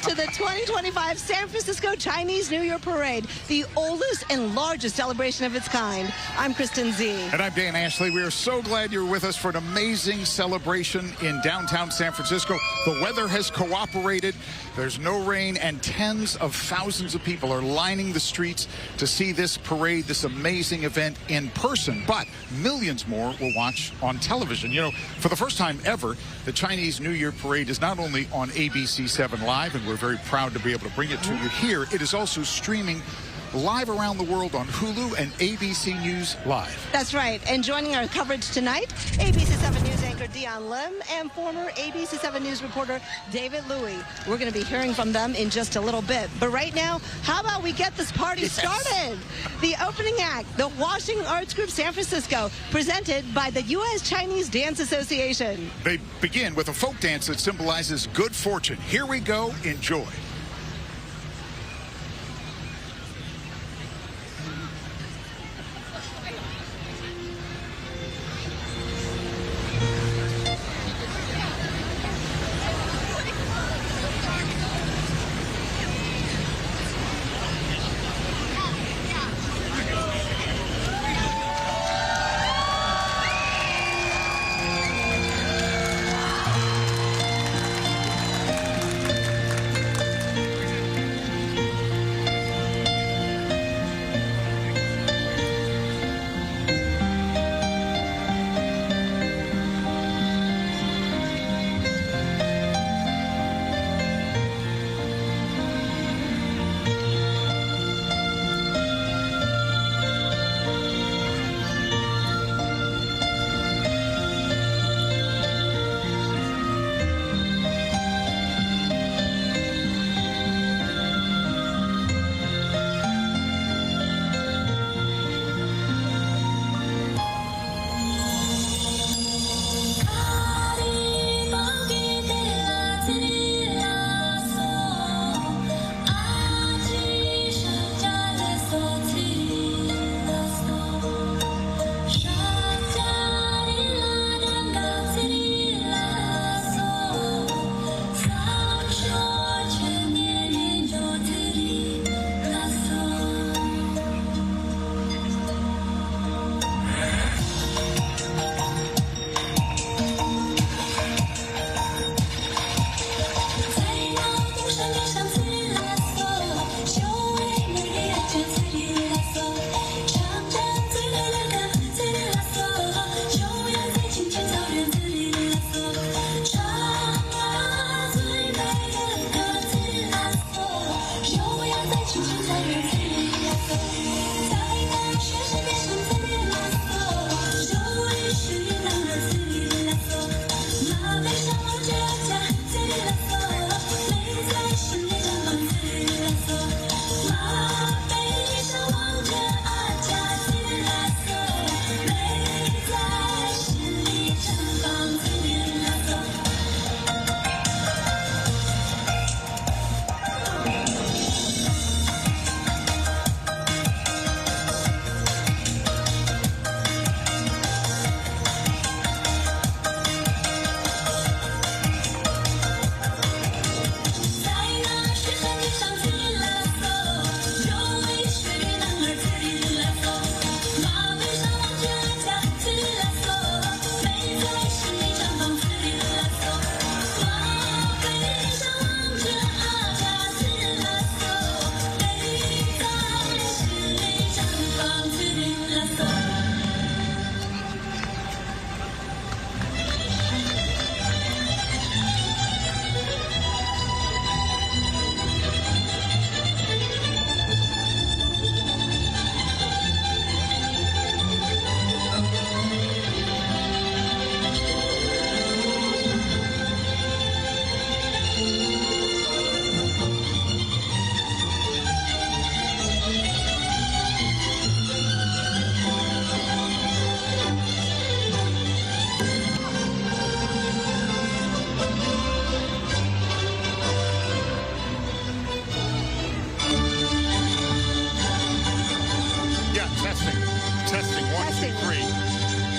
to the 2025 San Francisco Chinese New Year Parade, the oldest and largest celebration of its kind. I'm Kristen Z. And I'm Dan Ashley. We are so glad you're with us for an amazing celebration in downtown San Francisco. The weather has cooperated. There's no rain, and tens of thousands of people are lining the streets to see this parade, this amazing event in person. But millions more will watch on television. You know, for the first time ever, the Chinese New Year Parade is not only on ABC7 Live, and we're very proud to be able to bring it to you here, it is also streaming live around the world on Hulu and ABC News Live. That's right. And joining our coverage tonight, ABC7 News anchor Dion Lim and former ABC7 News reporter David Louie. We're going to be hearing from them in just a little bit. But right now, how about we get this party started? The opening act, the Washington Arts Group San Francisco, presented by the U.S. Chinese Dance Association. They begin with a folk dance that symbolizes good fortune. Here we go. Enjoy.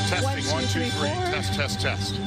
Testing, 1, 2, 3. Test, test, test.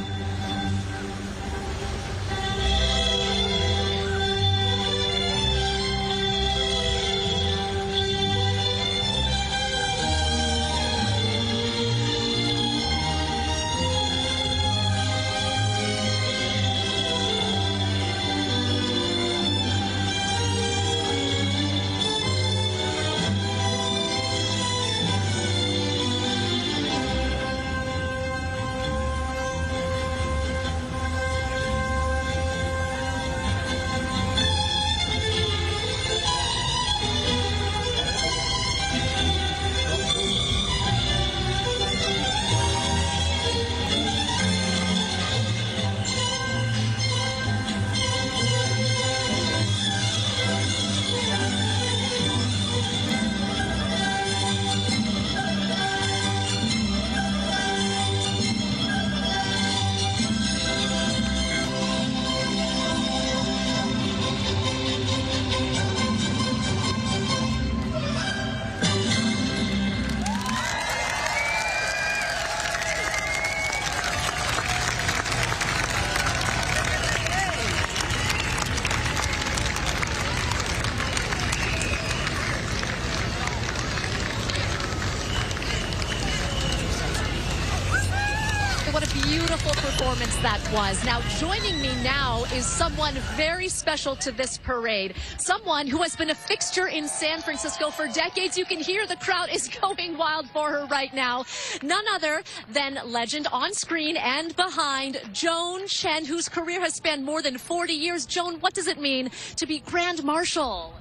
What a beautiful performance that was. Now, joining me now is someone very special to this parade. Someone who has been a fixture in San Francisco for decades. You can hear the crowd is going wild for her right now. None other than legend on screen and behind, Joan Chen, whose career has spanned more than 40 years. Joan, what does it mean to be Grand Marshal?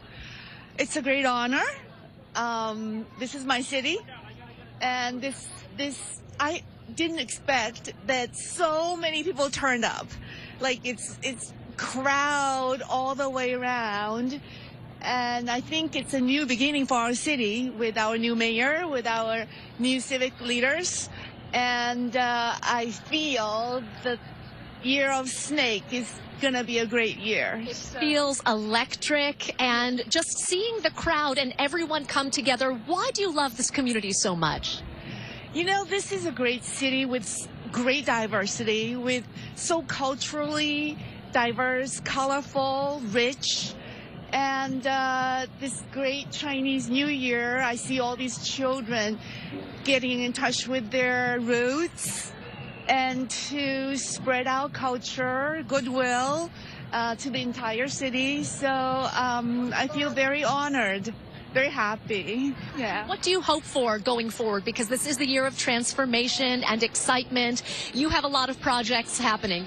It's a great honor. This is my city, and I didn't expect that so many people turned up. Like it's crowd all the way around, and I think it's a new beginning for our city with our new mayor, with our new civic leaders, and I feel the year of snake is gonna be a great year. It feels electric, and just seeing the crowd and everyone come together. Why do you love this community so much? You know, this is a great city with great diversity, with so culturally diverse, colorful, rich, and this great Chinese New Year. I see all these children getting in touch with their roots and to spread our culture, goodwill to the entire city. So I feel very honored, very happy. Yeah. What do you hope for going forward? Because this is the year of transformation and excitement. You have a lot of projects happening.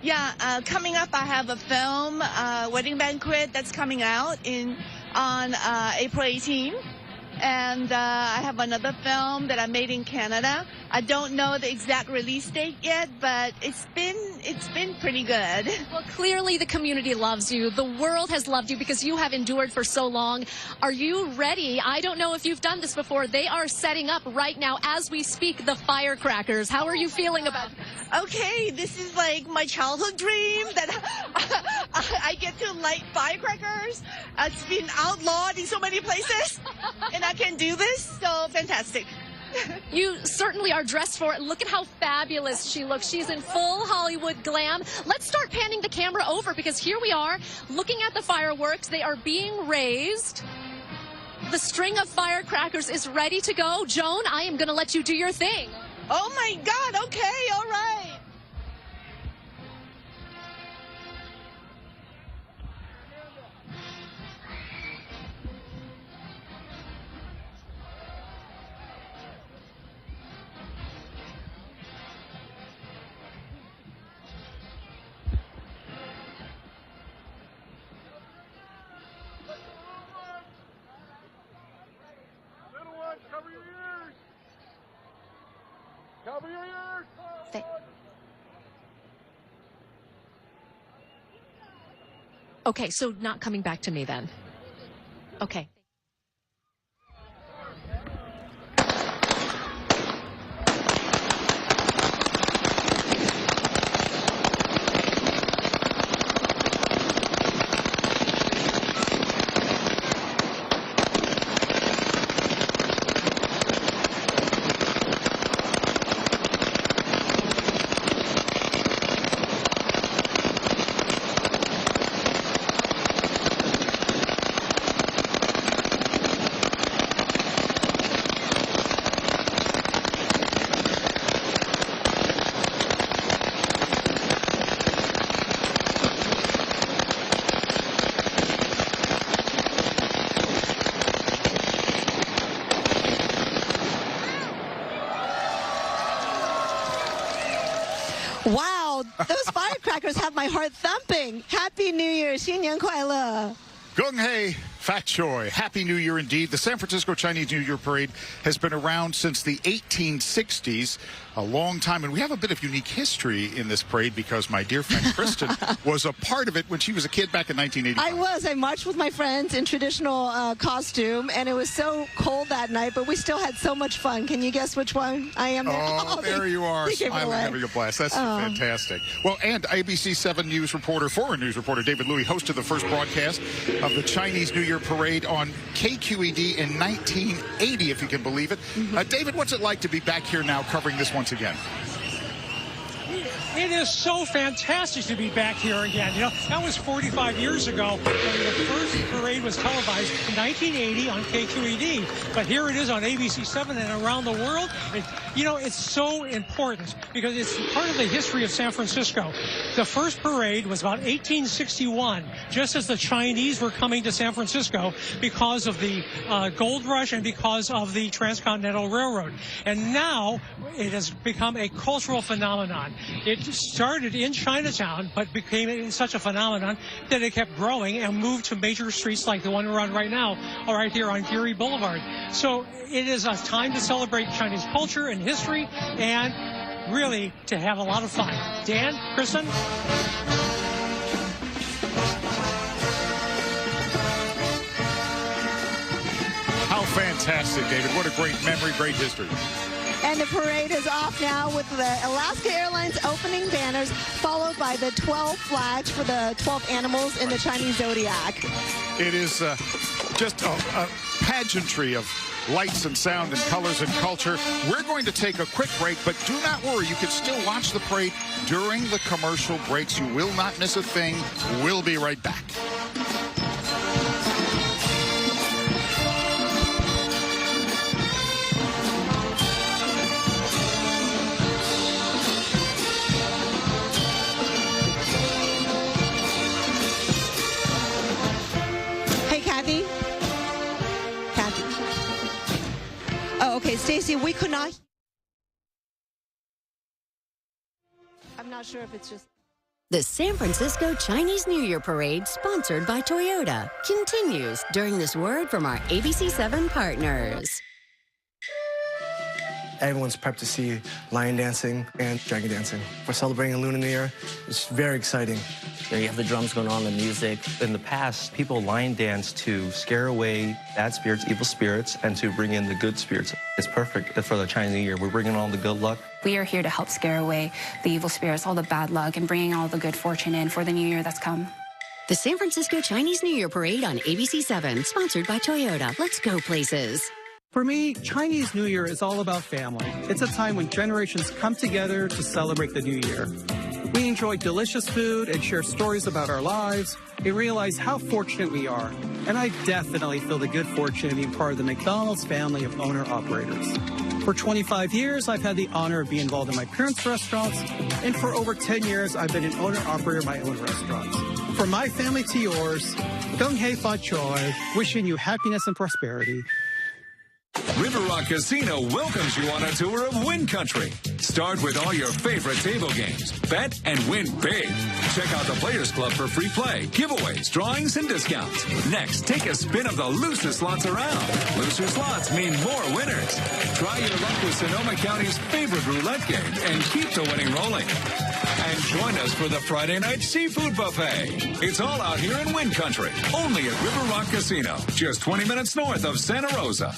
Yeah, coming up, I have a film, Wedding Banquet, that's coming out on April 18. And I have another film that I made in Canada. I don't know the exact release date yet, but it's been pretty good. Well, clearly the community loves you. The world has loved you because you have endured for so long. Are you ready? I don't know if you've done this before. They are setting up right now as we speak the Firecrackers. How are you feeling about this? Okay, this is like my childhood dream that I get to light firecrackers. It's been outlawed in so many places, and I can do this, so fantastic. You certainly are dressed for it. Look at how fabulous she looks. She's in full Hollywood glam. Let's start panning the camera over because here we are looking at the fireworks. They are being raised. The string of firecrackers is ready to go. Joan, I am going to let you do your thing. Oh my God, okay, all right. Cover your ears! Cover your ears! Okay, so not coming back to me then. Okay. Wow, those firecrackers have my heart thumping. Happy New Year, 新年快乐. Gung Hei Fat Choi. Happy New Year indeed. The San Francisco Chinese New Year Parade has been around since the 1860s, a long time. And we have a bit of unique history in this parade because my dear friend Kristen was a part of it when she was a kid back in 1985. I marched with my friends in traditional costume, and it was so cold that night, but we still had so much fun. Can you guess which one I am now? Oh, there you are, smiling, having a blast. That's fantastic. Well, and ABC 7 News reporter, foreign news reporter David Louis hosted the first broadcast of the Chinese New Year Parade on KQED in 1980, if you can believe it. David, what's it like to be back here now covering this once again? It is so fantastic to be back here again. You know, that was 45 years ago when the first parade was televised in 1980 on KQED. But here it is on ABC 7 and around the world. You know, it's so important because it's part of the history of San Francisco. The first parade was about 1861, just as the Chinese were coming to San Francisco because of the gold rush and because of the Transcontinental Railroad. And now it has become a cultural phenomenon. It started in Chinatown, but became such a phenomenon that it kept growing and moved to major streets like the one we're on right now, or right here on Geary Boulevard. So it is a time to celebrate Chinese culture and history and really to have a lot of fun. Dan, Kristen? How fantastic, David. What a great memory, great history. And the parade is off now with the Alaska Airlines opening banners, followed by the 12 flags for the 12 animals in the Chinese zodiac. It is just a pageantry of lights and sound and colors and culture. We're going to take a quick break, but do not worry. You can still watch the parade during the commercial breaks. You will not miss a thing. We'll be right back. Okay, Stacy, we could not. I'm not sure if it's just. The San Francisco Chinese New Year Parade, sponsored by Toyota, continues during this word from our ABC7 partners. Everyone's prepped to see lion dancing and dragon dancing. We're celebrating Lunar New Year. It's very exciting. There you have the drums going on, the music. In the past, people lion dance to scare away bad spirits, evil spirits, and to bring in the good spirits. It's perfect for the Chinese New Year. We're bringing all the good luck. We are here to help scare away the evil spirits, all the bad luck, and bringing all the good fortune in for the new year that's come. The San Francisco Chinese New Year Parade on ABC7, sponsored by Toyota. Let's go places. For me, Chinese New Year is all about family. It's a time when generations come together to celebrate the new year. We enjoy delicious food and share stories about our lives and realize how fortunate we are. And I definitely feel the good fortune of being part of the McDonald's family of owner-operators. For 25 years, I've had the honor of being involved in my parents' restaurants, and for over 10 years, I've been an owner-operator of my own restaurants. From my family to yours, Gong Hei Fa Choi, wishing you happiness and prosperity. River Rock Casino welcomes you on a tour of Win Country. Start with all your favorite table games. Bet and win big. Check out the Players Club for free play, giveaways, drawings, and discounts. Next, take a spin of the loosest slots around. Looser slots mean more winners. Try your luck with Sonoma County's favorite roulette game and keep the winning rolling. And join us for the Friday night seafood buffet. It's all out here in Win Country, only at River Rock Casino, just 20 minutes north of Santa Rosa.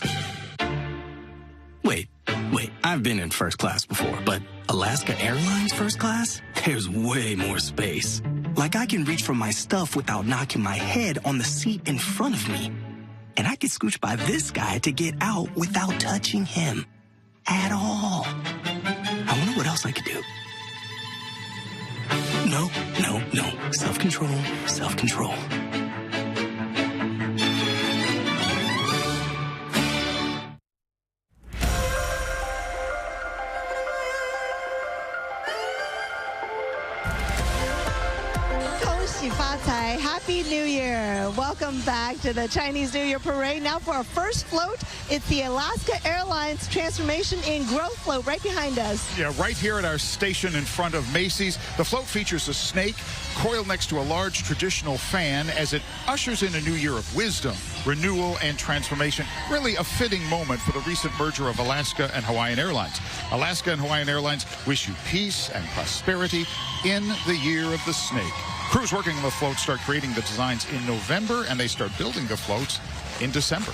Wait, I've been in first class before, but Alaska Airlines first class? There's way more space. Like I can reach for my stuff without knocking my head on the seat in front of me. And I can scooch by this guy to get out without touching him at all. I wonder what else I could do. No. Self-control, self-control. Happy New Year. Welcome back to the Chinese New Year Parade. Now for our first float, it's the Alaska Airlines Transformation in Growth float right behind us. Yeah, right here at our station in front of Macy's. The float features a snake coiled next to a large traditional fan as it ushers in a new year of wisdom, renewal, and transformation. Really a fitting moment for the recent merger of Alaska and Hawaiian Airlines. Alaska and Hawaiian Airlines wish you peace and prosperity in the year of the snake. Crews working on the float start creating the designs in November, and they start building the floats in December.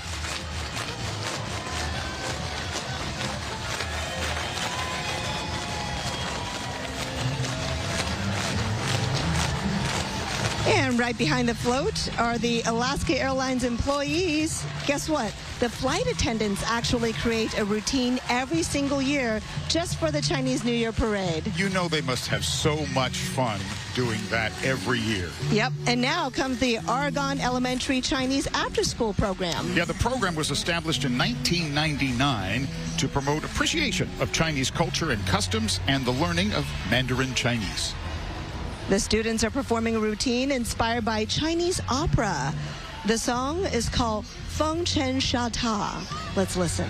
And right behind the float are the Alaska Airlines employees. Guess what? The flight attendants actually create a routine every single year just for the Chinese New Year Parade. You know they must have so much fun doing that every year. Yep, and now comes the Oregon Elementary Chinese After School Program. Yeah, the program was established in 1999 to promote appreciation of Chinese culture and customs and the learning of Mandarin Chinese. The students are performing a routine inspired by Chinese opera. The song is called Feng Chen Sha Ta. Let's listen.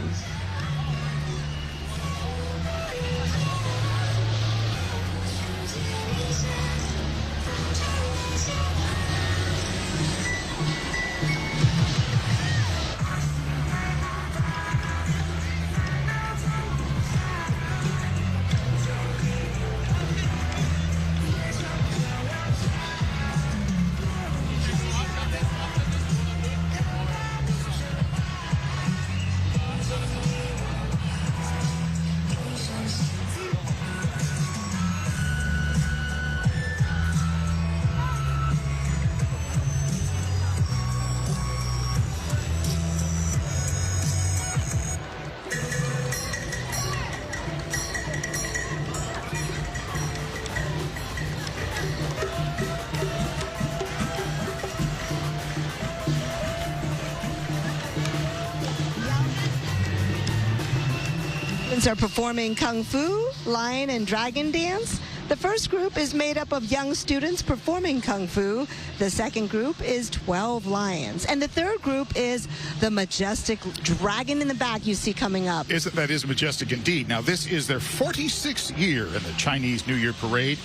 Are performing Kung Fu, Lion, and Dragon Dance. The first group is made up of young students performing Kung Fu. The second group is 12 lions. And the third group is the majestic dragon in the back you see coming up. That is majestic indeed. Now, this is their 46th year in the Chinese New Year Parade.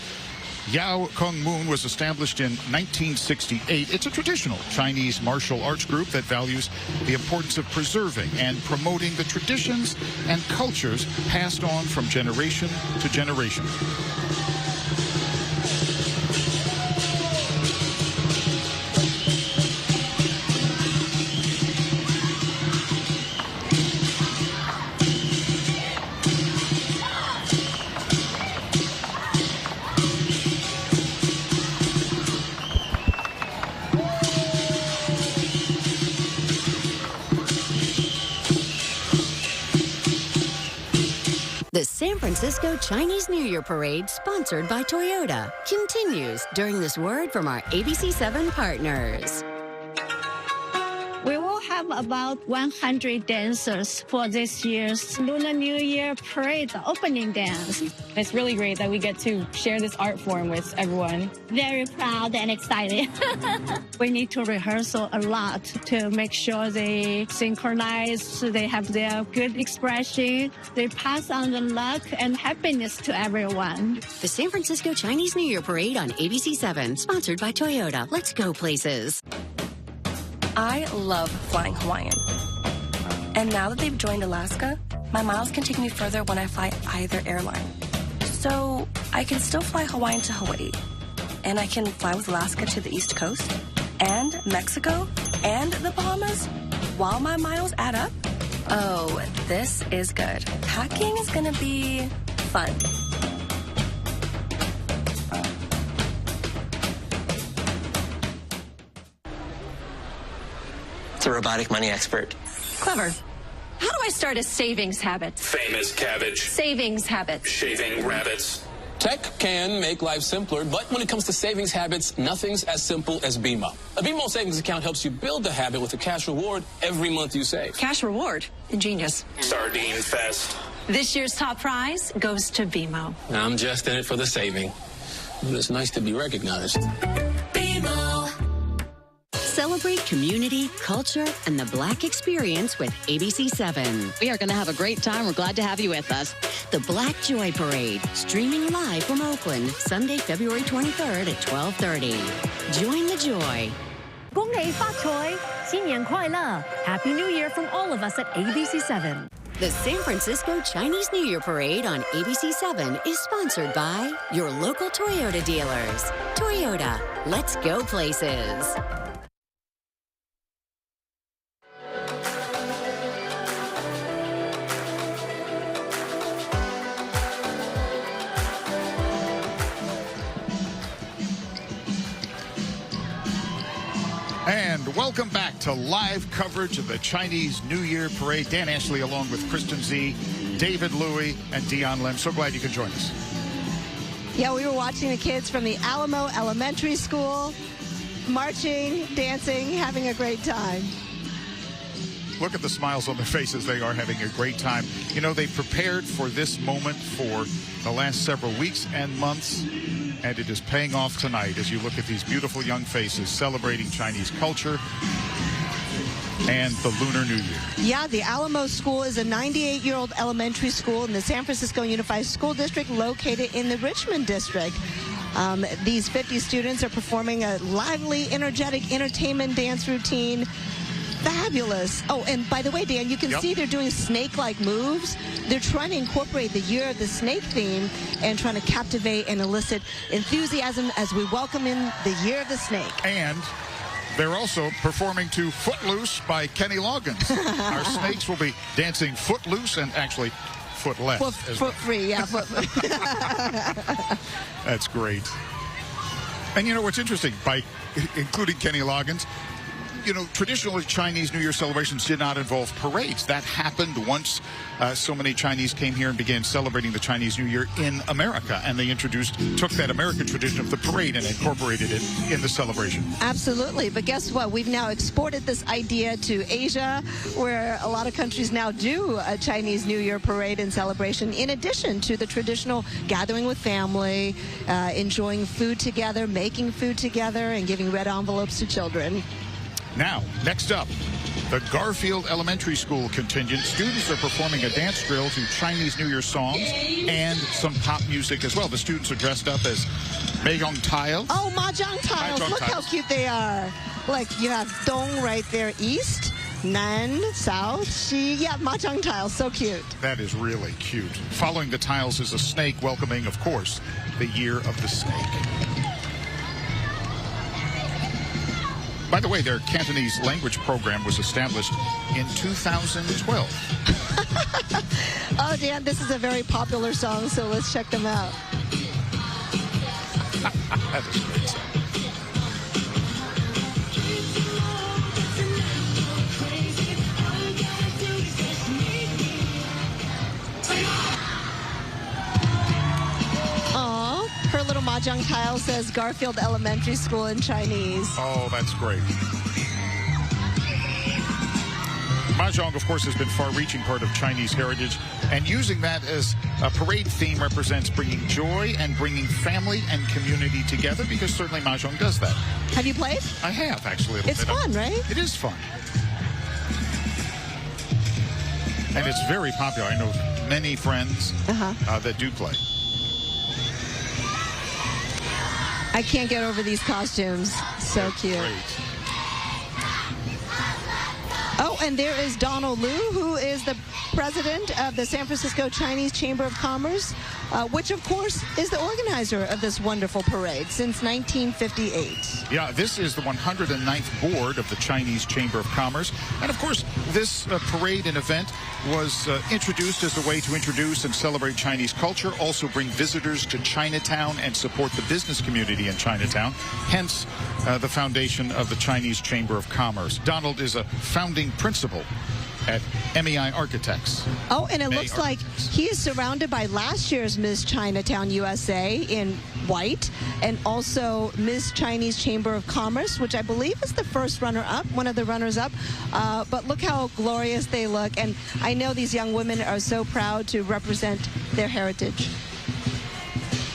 Yao Kung Moon was established in 1968. It's a traditional Chinese martial arts group that values the importance of preserving and promoting the traditions and cultures passed on from generation to generation. The San Francisco Chinese New Year Parade, sponsored by Toyota, continues during this word from our ABC7 partners. We will have about 100 dancers for this year's Lunar New Year Parade opening dance. It's really great that we get to share this art form with everyone. Very proud and excited. We need to rehearse a lot to make sure they synchronize, they have their good expression, they pass on the luck and happiness to everyone. The San Francisco Chinese New Year Parade on ABC7, sponsored by Toyota. Let's go places. I love flying Hawaiian. And now that they've joined Alaska, my miles can take me further when I fly either airline. So I can still fly Hawaiian to Hawaii. And I can fly with Alaska to the East Coast and Mexico and the Bahamas while my miles add up. Oh, this is good. Packing is gonna be fun. A robotic money expert. Clever. How do I start a savings habit? Famous cabbage. Savings habit. Shaving rabbits. Tech can make life simpler, but when it comes to savings habits, nothing's as simple as BMO. A BMO savings account helps you build the habit with a cash reward every month you save. Cash reward. Ingenious. Sardine fest. This year's top prize goes to BMO. I'm just in it for the saving. But it's nice to be recognized. BMO. Celebrate community, culture, and the Black experience with ABC7. We are going to have a great time. We're glad to have you with us. The Black Joy Parade, streaming live from Oakland, Sunday, February 23rd at 12:30. Join the joy. 恭喜發財，新年快樂! Happy New Year from all of us at ABC7. The San Francisco Chinese New Year Parade on ABC7 is sponsored by your local Toyota dealers. Toyota, let's go places. And welcome back to live coverage of the Chinese New Year Parade. Dan Ashley along with Kristen Z, David Louie, and Dion Lim. So glad you could join us. Yeah, we were watching the kids from the Alamo Elementary School marching, dancing, having a great time. Look at the smiles on their faces. They are having a great time. You know, they've prepared for this moment for the last several weeks and months, and it is paying off tonight as you look at these beautiful young faces celebrating Chinese culture and the Lunar New Year. Yeah, the Alamo School is a 98-year-old elementary school in the San Francisco Unified School District located in the Richmond District. These 50 students are performing a lively, energetic entertainment dance routine. Fabulous. Oh, and by the way, Dan, you can see they're doing snake-like moves. They're trying to incorporate the Year of the Snake theme and trying to captivate and elicit enthusiasm as we welcome in the Year of the Snake. And they're also performing to Footloose by Kenny Loggins. Our snakes will be dancing footloose and actually footless. Foot free, yeah. That's great. And you know what's interesting, by including Kenny Loggins, you know, traditionally Chinese New Year celebrations did not involve parades. That happened once so many Chinese came here and began celebrating the Chinese New Year in America, and they took that American tradition of the parade and incorporated it in the celebration. Absolutely, but guess what? We've now exported this idea to Asia, where a lot of countries now do a Chinese New Year parade and celebration, in addition to the traditional gathering with family, enjoying food together, making food together, and giving red envelopes to children. Now, next up, the Garfield Elementary School contingent. Students are performing a dance drill to Chinese New Year songs and some pop music as well. The students are dressed up as mahjong tiles. Oh, mahjong tiles. Look how cute they are. Like, you have Dong right there, east, Nan, south, Xi. Yeah, mahjong tiles. So cute. That is really cute. Following the tiles is a snake welcoming, of course, the Year of the Snake. By the way, their Cantonese language program was established in 2012. Oh, Dan, this is a very popular song, so let's check them out. That is a great song. Her little mahjong tile says Garfield Elementary School in Chinese. Oh, that's great. Mahjong, of course, has been far-reaching part of Chinese heritage, and using that as a parade theme represents bringing joy and bringing family and community together, because certainly Mahjong does that. Have you played? I have, actually. It's fun, right? It is fun. And it's very popular. I know many friends that do play. I can't get over these costumes. So cute. Great. Oh, and there is Donald Liu, who is the president of the San Francisco Chinese Chamber of Commerce, which, of course, is the organizer of this wonderful parade since 1958. Yeah, this is the 109th board of the Chinese Chamber of Commerce. And, of course, this parade and event was introduced as a way to introduce and celebrate Chinese culture, also bring visitors to Chinatown and support the business community in Chinatown, hence the foundation of the Chinese Chamber of Commerce. Donald is a founding principal at MEI Architects. Oh, and it looks like he is surrounded by last year's Miss Chinatown USA in white, and also Miss Chinese Chamber of Commerce, which I believe is the first runner-up, one of the runners-up. But look how glorious they look, and I know these young women are so proud to represent their heritage.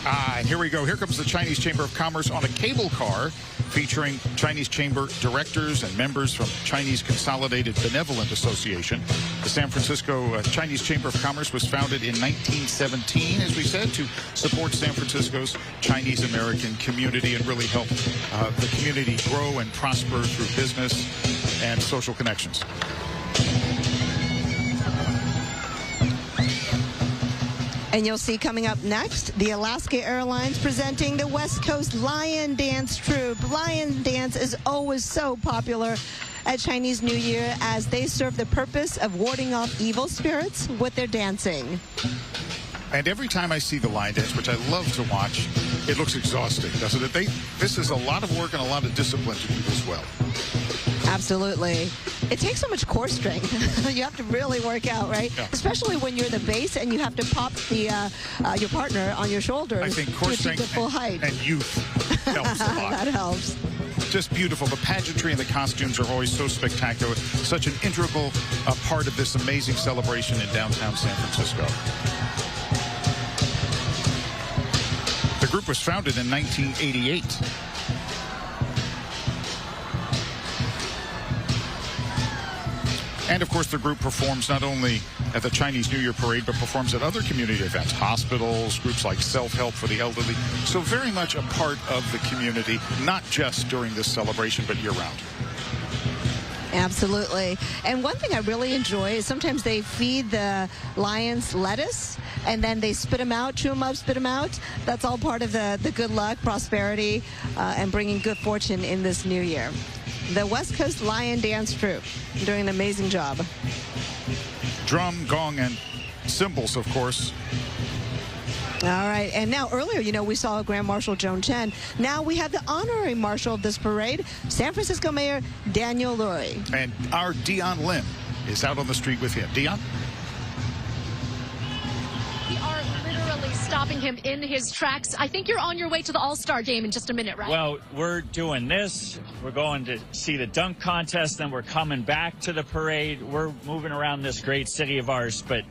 And here we go. Here comes the Chinese Chamber of Commerce on a cable car featuring Chinese Chamber directors and members from Chinese Consolidated Benevolent Association. The San Francisco Chinese Chamber of Commerce was founded in 1917, as we said, to support San Francisco's Chinese American community and really help the community grow and prosper through business and social connections. And you'll see coming up next, the Alaska Airlines presenting the West Coast Lion Dance Troupe. Lion Dance is always so popular at Chinese New Year as they serve the purpose of warding off evil spirits with their dancing. And every time I see the lion dance, which I love to watch, it looks exhausting, doesn't it? This is a lot of work and a lot of discipline to do as well. Absolutely. It takes so much core strength. You have to really work out, right? Yeah. Especially when you're the base and you have to pop your partner on your shoulders. I think core to achieve strength the full height. and youth helps a lot. That helps. just beautiful. The pageantry and the costumes are always so spectacular. Such an integral part of this amazing celebration in downtown San Francisco. The group was founded in 1988. And, of course, the group performs not only at the Chinese New Year Parade, but performs at other community events, hospitals, groups like Self-Help for the Elderly. So very much a part of the community, not just during this celebration, but year-round. Absolutely. And one thing I really enjoy is sometimes they feed the lions lettuce, and then they spit them out, chew them up, spit them out. That's all part of the good luck, prosperity, and bringing good fortune in this new year. The West Coast Lion Dance Troupe doing an amazing job. Drum, gong, and cymbals, of course. All right, and now earlier, you know, we saw Grand Marshal Joan Chen. Now we have the honorary marshal of this parade, San Francisco Mayor Daniel Lui. And our Dion Lim is out on the street with him. Dion? We are literally stopping him in his tracks. I think you're on your way to the All-Star game in just a minute, right? Well, we're doing this. We're going to see the dunk contest, then we're coming back to the parade. We're moving around this great city of ours, but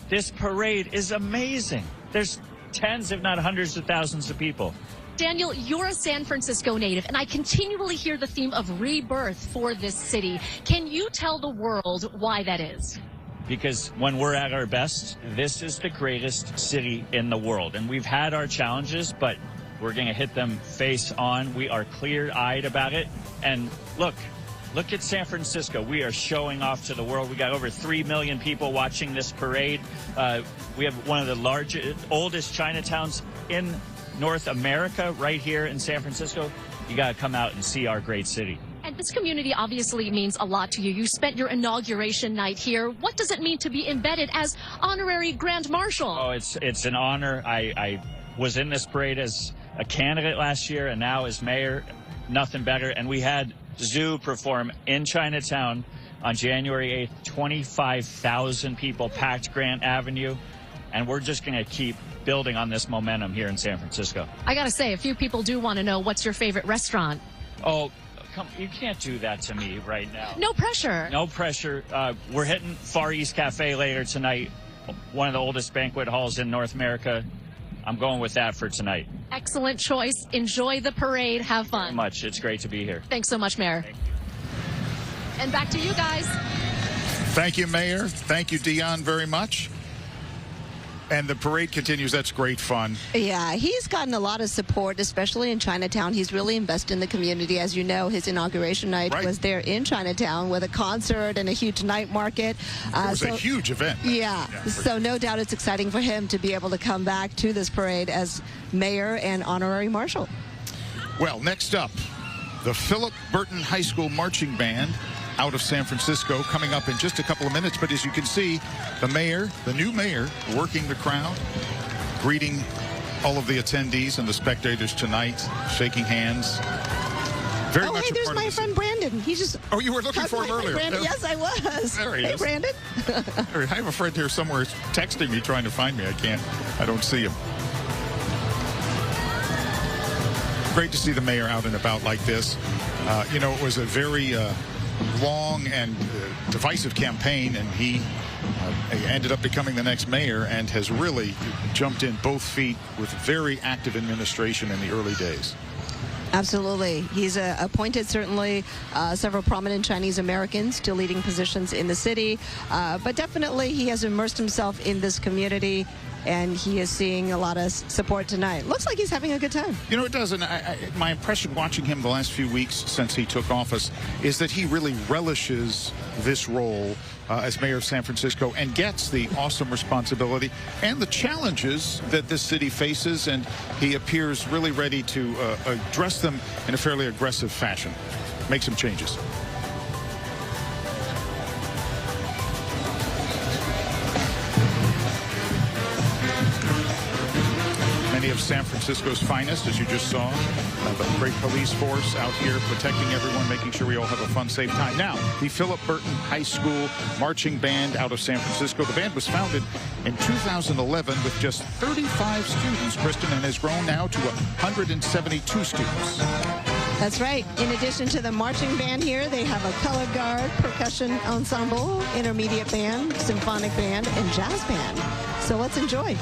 this parade is amazing. There's tens, if not hundreds of thousands of people. Daniel, you're a San Francisco native, and I continually hear the theme of rebirth for this city. Can you tell the world why that is? Because when we're at our best, this is the greatest city in the world. And we've had our challenges, but we're going to hit them face on. We are clear-eyed about it. And look at San Francisco. We are showing off to the world. We got over 3 million people watching this parade. We have one of the largest, oldest Chinatowns in North America right here in San Francisco. You got to come out and see our great city. And this community obviously means a lot to you. You spent your inauguration night here. What does it mean to be embedded as honorary Grand Marshal? Oh, it's an honor. I was in this parade as a candidate last year, and now as mayor, nothing better. And we had Zoo perform in Chinatown on January 8th. 25,000 people packed Grant Avenue, and we're just going to keep building on this momentum here in San Francisco. I got to say, a few people do want to know what's your favorite restaurant. Oh, you can't do that to me right now. No pressure. No pressure. We're hitting Far East Cafe later tonight, one of the oldest banquet halls in North America. I'm going with that for tonight. Excellent choice. Enjoy the parade. Have fun. Very much. It's great to be here. Thanks so much, Mayor. And back to you guys. Thank you, Mayor. Thank you, Dion, very much. And the parade continues. That's great fun. Yeah, he's gotten a lot of support, especially in Chinatown. He's really invested in the community. As you know, his inauguration night was there in Chinatown with a concert and a huge night market. It was a huge event. Yeah, so no doubt it's exciting for him to be able to come back to this parade as mayor and honorary marshal. Well, next up, the Philip Burton High School Marching Band out of San Francisco coming up in just a couple of minutes. But as you can see, the mayor, the new mayor, working the crowd, greeting all of the attendees and the spectators tonight, shaking hands. Very much hey, there's my friend Brandon. He just... Oh, you were looking for him earlier. Brandon. Yes, I was. There he is. Hey, Brandon. I have a friend here somewhere texting me, trying to find me. I don't see him. Great to see the mayor out and about like this. You know, it was a very long and divisive campaign, and he ended up becoming the next mayor and has really jumped in both feet with very active administration in the early days. Absolutely. He's appointed certainly several prominent Chinese Americans to leading positions in the city, but definitely he has immersed himself in this community, and he is seeing a lot of support tonight. Looks like he's having a good time. You know, it does, and my impression watching him the last few weeks since he took office is that he really relishes this role as mayor of San Francisco and gets the awesome responsibility and the challenges that this city faces, and he appears really ready to address them in a fairly aggressive fashion, make some changes. Many of San Francisco's finest, as you just saw, the great police force out here protecting everyone, making sure we all have a fun, safe time. Now, the Philip Burton High School Marching Band out of San Francisco. The band was founded in 2011 with just 35 students, Kristen, and has grown now to 172 students. That's right. In addition to the marching band here, they have a color guard, percussion ensemble, intermediate band, symphonic band, and jazz band. So let's enjoy.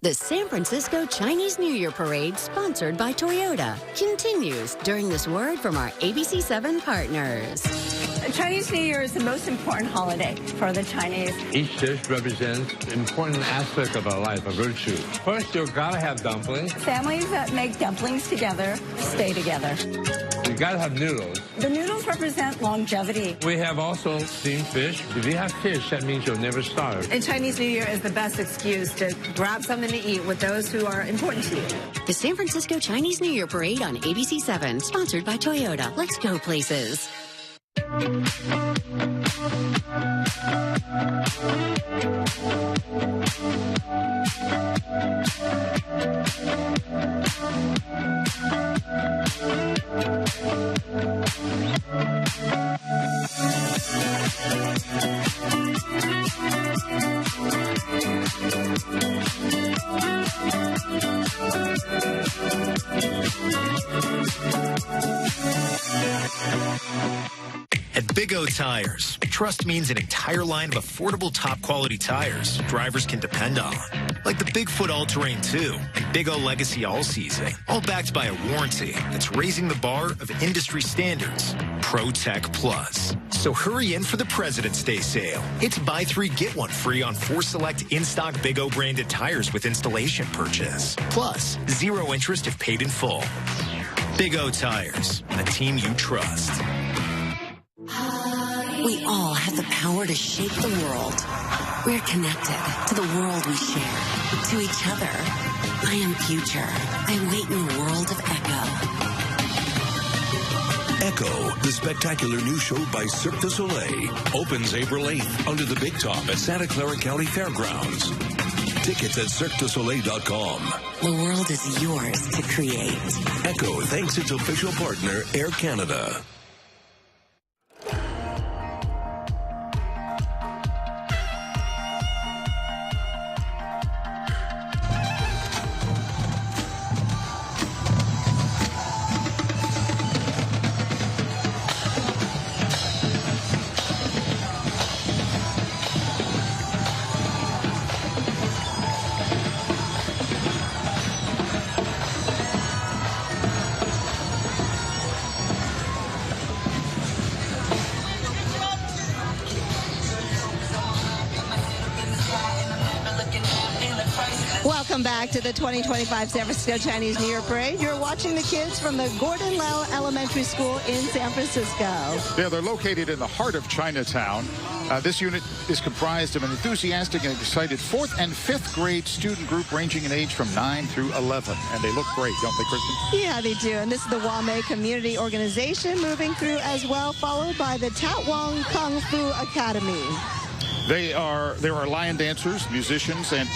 The San Francisco Chinese New Year Parade, sponsored by Toyota, continues during this word from our ABC7 partners. Chinese New Year is the most important holiday for the Chinese. Each dish represents an important aspect of our life, a virtue. First, you've got to have dumplings. Families that make dumplings together stay together. You got to have noodles. The noodles represent longevity. We have also steamed fish. If you have fish, that means you'll never starve. And Chinese New Year is the best excuse to grab something to eat with those who are important to you. The San Francisco Chinese New Year Parade on ABC7, sponsored by Toyota. Let's go places. At Big O Tires, trust means an entire line of affordable top-quality tires drivers can depend on. Like the Bigfoot All-Terrain 2 and Big O Legacy All-Season, all backed by a warranty that's raising the bar of industry standards, ProTech Plus. So hurry in for the President's Day sale. It's buy 3, get 1 free on 4 select in-stock Big O branded tires with installation purchase. Plus, 0 interest if paid in full. Big O Tires, a team you trust. We all have the power to shape the world. We're connected to the world we share, to each other. I am future. I wait in the world of Echo. Echo, the spectacular new show by Cirque du Soleil, opens April 8th under the Big Top at Santa Clara County Fairgrounds. Tickets at CirqueDuSoleil.com. The world is yours to create. Echo thanks its official partner, Air Canada. Welcome back to the 2025 San Francisco Chinese New Year Parade. You're watching the kids from the Gordon Lau Elementary School in San Francisco. Yeah, they're located in the heart of Chinatown. This unit is comprised of an enthusiastic and excited 4th and 5th grade student group ranging in age from 9 through 11. And they look great, don't they, Kristen? Yeah, they do. And this is the Wame Community Organization moving through as well, followed by the Tat Wong Kung Fu Academy. There are lion dancers, musicians, and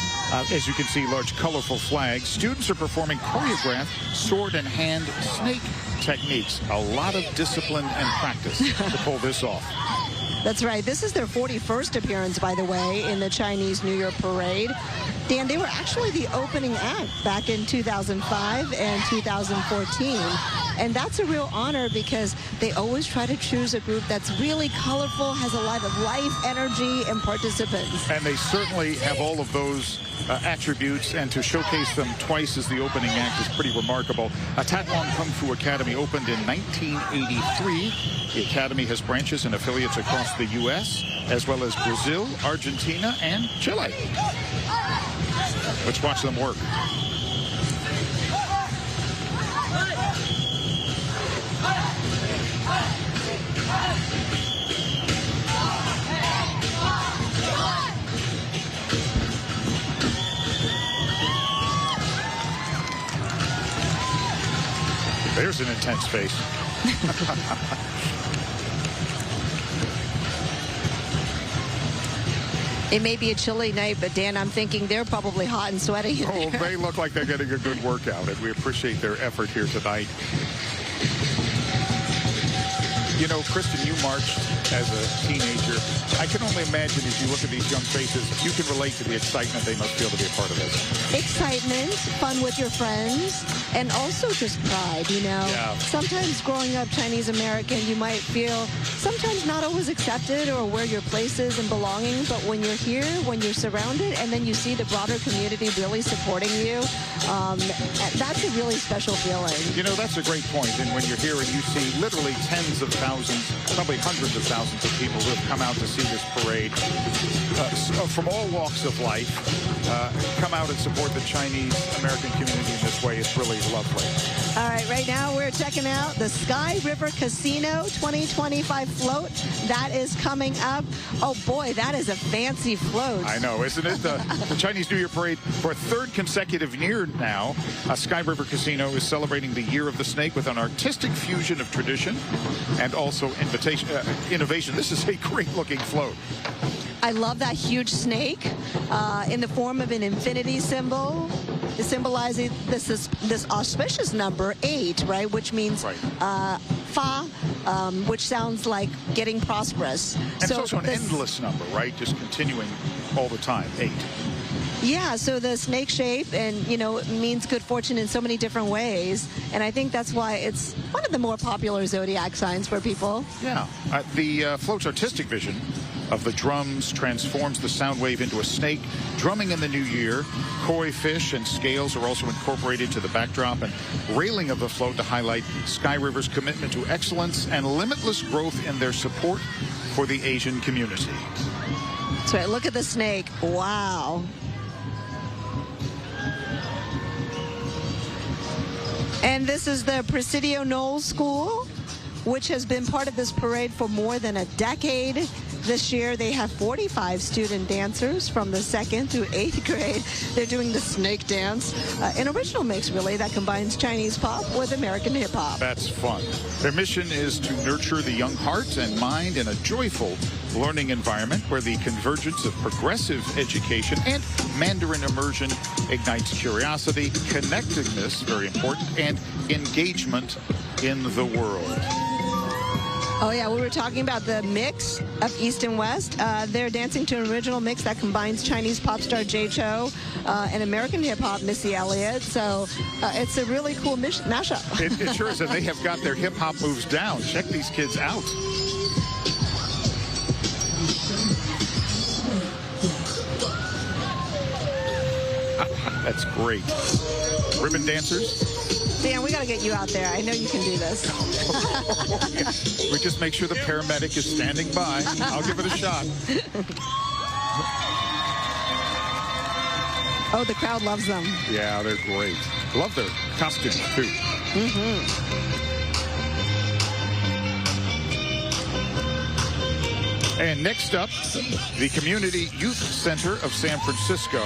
as you can see, large colorful flags. Students are performing choreographed sword and hand snake techniques. A lot of discipline and practice to pull this off. That's right. This is their 41st appearance, by the way, in the Chinese New Year Parade. Dan, they were actually the opening act back in 2005 and 2014. And that's a real honor because they always try to choose a group that's really colorful, has a lot of life, energy, and participants. And they certainly have all of those attributes, and to showcase them twice as the opening act is pretty remarkable. Tat Wong Kung Fu Academy opened in 1983. The academy has branches and affiliates across the U.S., as well as Brazil, Argentina, and Chile. Let's watch them work. There's an intense face. It may be a chilly night, but Dan, I'm thinking they're probably hot and sweaty. Oh, they look like they're getting a good workout, and we appreciate their effort here tonight. You know, Kristen, you marched as a teenager. I can only imagine as you look at these young faces, you can relate to the excitement they must feel to be a part of this. Excitement, fun with your friends, and also just pride, you know. Yeah. Sometimes growing up Chinese American, you might feel sometimes not always accepted or where your place is and belonging, but when you're here, when you're surrounded, and then you see the broader community really supporting you, that's a really special feeling. You know, that's a great point. And when you're here and you see literally tens of thousands, probably hundreds of thousands of people who have come out to see this parade from all walks of life, come out and support the Chinese American community in this way, it's really lovely. All right, right now we're checking out the Sky River Casino 2025 float. That is coming up. Oh boy, that is a fancy float. I know, isn't it? The Chinese New Year parade for a third consecutive year now. Sky River Casino is celebrating the Year of the Snake with an artistic fusion of tradition and also innovation. This is a great-looking float. I love that huge snake in the form of an infinity symbol, symbolizing this auspicious number 8, right? Which means fa, which sounds like getting prosperous. And so it's also an endless number, right? Just continuing all the time, 8. Yeah, so the snake shape, and you know, it means good fortune in so many different ways, and I think that's why it's one of the more popular zodiac signs for people. Yeah, the float's artistic vision of the drums transforms the sound wave into a snake drumming in the new year. Koi fish and scales are also incorporated to the backdrop and railing of the float to highlight Sky River's commitment to excellence and limitless growth in their support for the Asian community. That's right, look at the snake. Wow. And this is the Presidio Knowles School, which has been part of this parade for more than a decade. This year, they have 45 student dancers from the 2nd through 8th grade. They're doing the snake dance, an original mix, really, that combines Chinese pop with American hip-hop. That's fun. Their mission is to nurture the young heart and mind in a joyful learning environment where the convergence of progressive education and Mandarin immersion ignites curiosity, connectedness, very important, and engagement in the world. Oh, yeah, we were talking about the mix of East and West. They're dancing to an original mix that combines Chinese pop star Jay Cho and American hip-hop Missy Elliott. So it's a really cool mashup. It sure is, and they have got their hip-hop moves down. Check these kids out. That's great. Ribbon dancers? Dan, we got to get you out there. I know you can do this. We just make sure the paramedic is standing by. I'll give it a shot. Oh, the crowd loves them. Yeah, they're great. Love their costumes, too. And next up, the Community Youth Center of San Francisco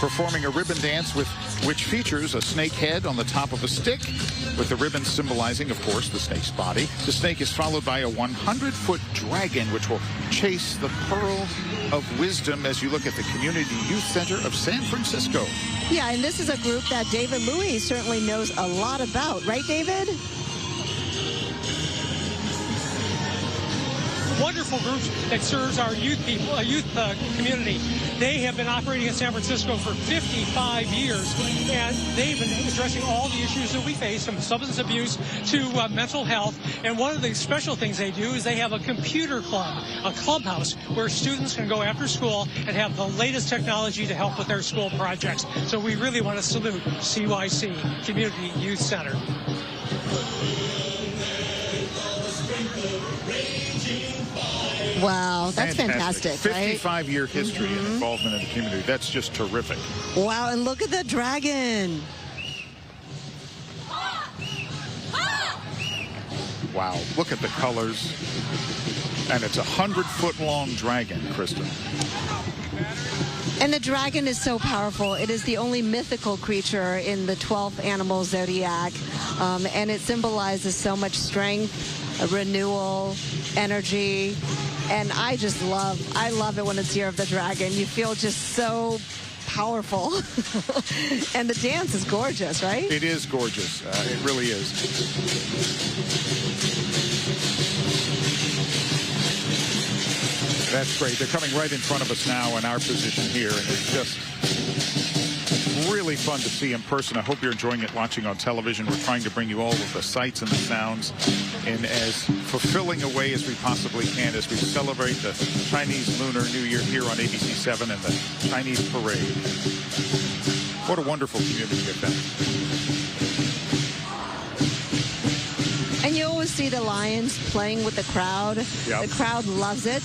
performing a ribbon dance which features a snake head on the top of a stick with the ribbon symbolizing, of course, the snake's body. The snake is followed by a 100-foot dragon which will chase the pearl of wisdom as you look at the Community Youth Center of San Francisco. Yeah, and this is a group that David Louis certainly knows a lot about. Right, David? Wonderful group that serves our youth community. They have been operating in San Francisco for 55 years, and they've been addressing all the issues that we face, from substance abuse to mental health. And one of the special things they do is they have a computer club, a clubhouse, where students can go after school and have the latest technology to help with their school projects. So we really want to salute CYC, Community Youth Center. Wow, that's fantastic, right? 55-year history and involvement in the community. That's just terrific. Wow, and look at the dragon. Wow, look at the colors. And it's a 100-foot long dragon, Kristen. And the dragon is so powerful. It is the only mythical creature in the 12th animal zodiac. And it symbolizes so much strength, renewal, energy. And I love it when it's Year of the Dragon. You feel just so powerful. And the dance is gorgeous, right? It is gorgeous. It really is. That's great. They're coming right in front of us now in our position here, and it's just really fun to see in person. I hope you're enjoying it watching on television. We're trying to bring you all of the sights and the sounds in as fulfilling a way as we possibly can as we celebrate the Chinese Lunar New Year here on ABC7 and the Chinese Parade. What a wonderful community event. And you always see the Lions playing with the crowd. Yep. The crowd loves it.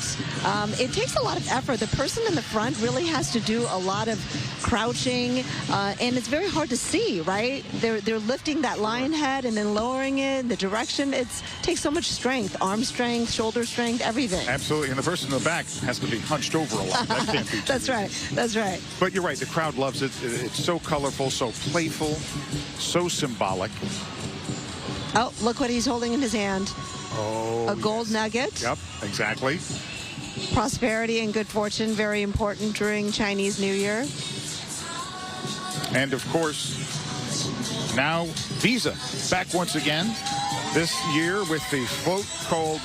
It takes a lot of effort. The person in the front really has to do a lot of crouching, and it's very hard to see, right? They're lifting that lion head and then lowering it, the direction. It takes so much strength, arm strength, shoulder strength, everything. Absolutely, and the person in the back has to be hunched over a lot. That can't be That's right. That's right. But you're right, the crowd loves it. It's so colorful, so playful, so symbolic. Oh, look what he's holding in his hand. Oh, a gold nugget. Yep, exactly. Prosperity and good fortune, very important during Chinese New Year. And of course, now Visa back once again this year with the float called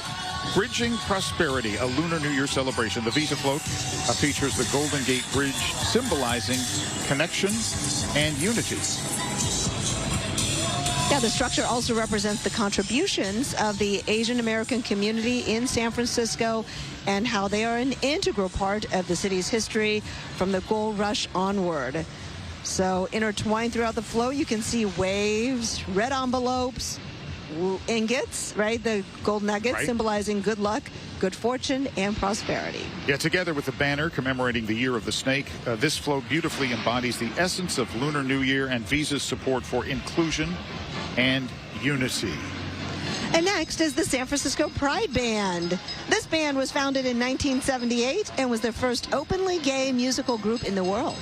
Bridging Prosperity, a Lunar New Year celebration. The Visa float features the Golden Gate Bridge, symbolizing connection and unity. Yeah, the structure also represents the contributions of the Asian American community in San Francisco and how they are an integral part of the city's history from the gold rush onward. So intertwined throughout the float, you can see waves, red envelopes, ingots, right? The gold nuggets, right, symbolizing good luck, good fortune, and prosperity. Yeah, together with the banner commemorating the Year of the Snake, this float beautifully embodies the essence of Lunar New Year and Visa's support for inclusion and unity. And next is the San Francisco Pride Band. This band was founded in 1978 and was the first openly gay musical group in the world.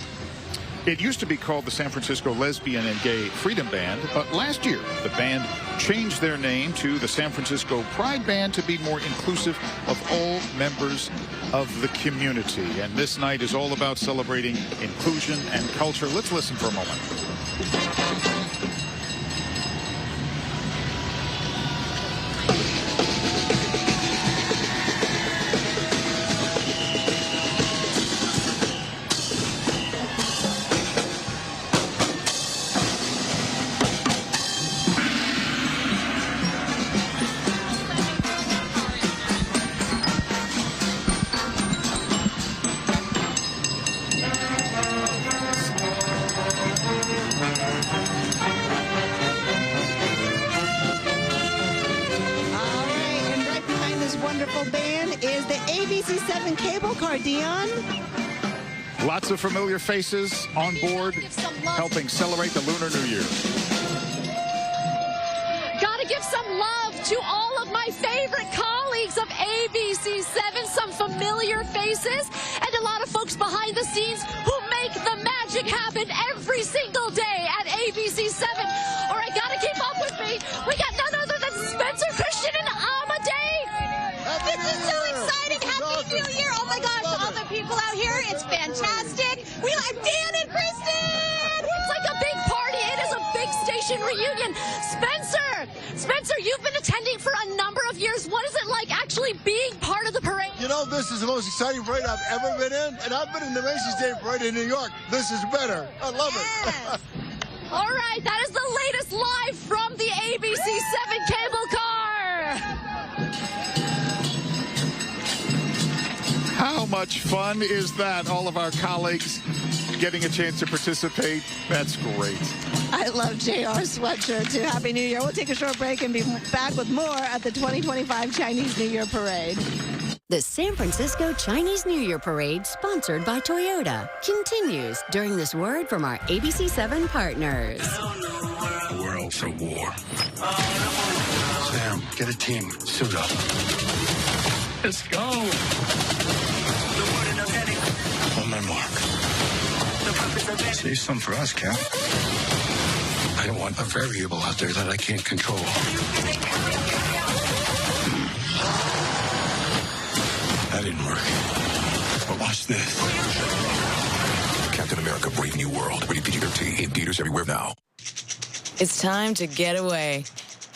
It used to be called the San Francisco Lesbian and Gay Freedom Band, but last year the band changed their name to the San Francisco Pride Band to be more inclusive of all members of the community. And this night is all about celebrating inclusion and culture. Let's listen for a moment. Lots of familiar faces on board, helping celebrate the Lunar New Year. Gotta give some love to all of my favorite colleagues of ABC7, some familiar faces, and a lot of folks behind the scenes who make the magic happen every single day at ABC7. All right, gotta keep up with me. We got none other than Spencer, Christian, and Amadei. This is so exciting. Happy New Year. Oh my gosh, all the people out here, it's fantastic. We have Dan and Kristen. It's like a big party. It is a big station reunion. Spencer, you've been attending for a number of years. What is it like actually being part of the parade? You know, this is the most exciting parade I've ever been in, and I've been in the Macy's Day Parade in New York. This is better. I love it. All right, that is the latest live from the ABC7 cable car. How much fun is that? All of our colleagues getting a chance to participate. That's great. I love JR's sweatshirt too. Happy New Year. We'll take a short break and be back with more at the 2025 Chinese New Year Parade. The San Francisco Chinese New Year Parade, sponsored by Toyota, continues during this word from our ABC7 partners. The world's at war. Sam, get a team. Suit up. Let's go. On my mark. Save some for us, Cap. I don't want a variable out there that I can't control. That didn't work. But watch this. Captain America: Brave New World. Rated PG-13. In theaters everywhere now. It's time to get away.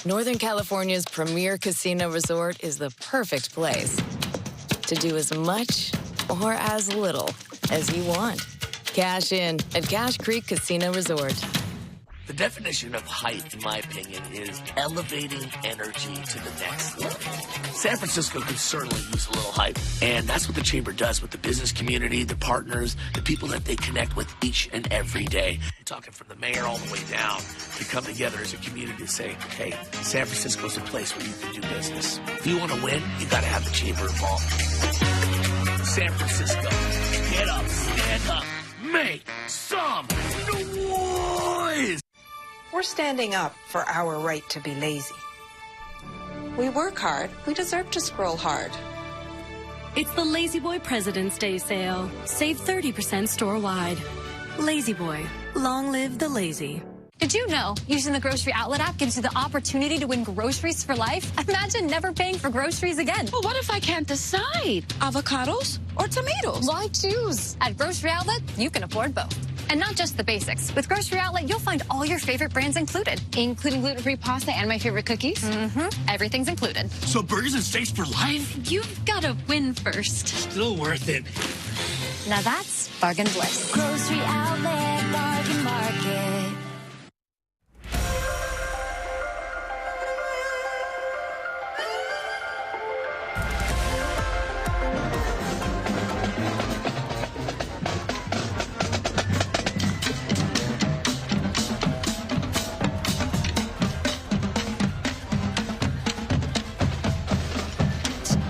Northern California's premier casino resort is the perfect place to do as much or as little as you want. Cash in at Cache Creek Casino Resort. The definition of hype, in my opinion, is elevating energy to the next level. San Francisco could certainly use a little hype, and that's what the Chamber does with the business community, the partners, the people that they connect with each and every day. I'm talking from the mayor all the way down to come together as a community to say, hey, San Francisco's a place where you can do business. If you want to win, you got to have the Chamber involved. San Francisco, get up, stand up, make some noise! We're standing up for our right to be lazy. We work hard. We deserve to scroll hard. It's the Lazy Boy President's Day sale. Save 30% store-wide. Lazy Boy. Long live the lazy. Did you know using the grocery outlet app gives you the opportunity to win groceries for life? Imagine never paying for groceries again. Well, what if I can't decide? Avocados or tomatoes? Why choose? At Grocery Outlet, you can afford both. And not just the basics. With Grocery Outlet, you'll find all your favorite brands included, including gluten-free pasta and my favorite cookies. Everything's included. So burgers and steaks for life? You've got to win first. Still worth it. Now that's bargain bliss. Grocery Outlet Bargain Market.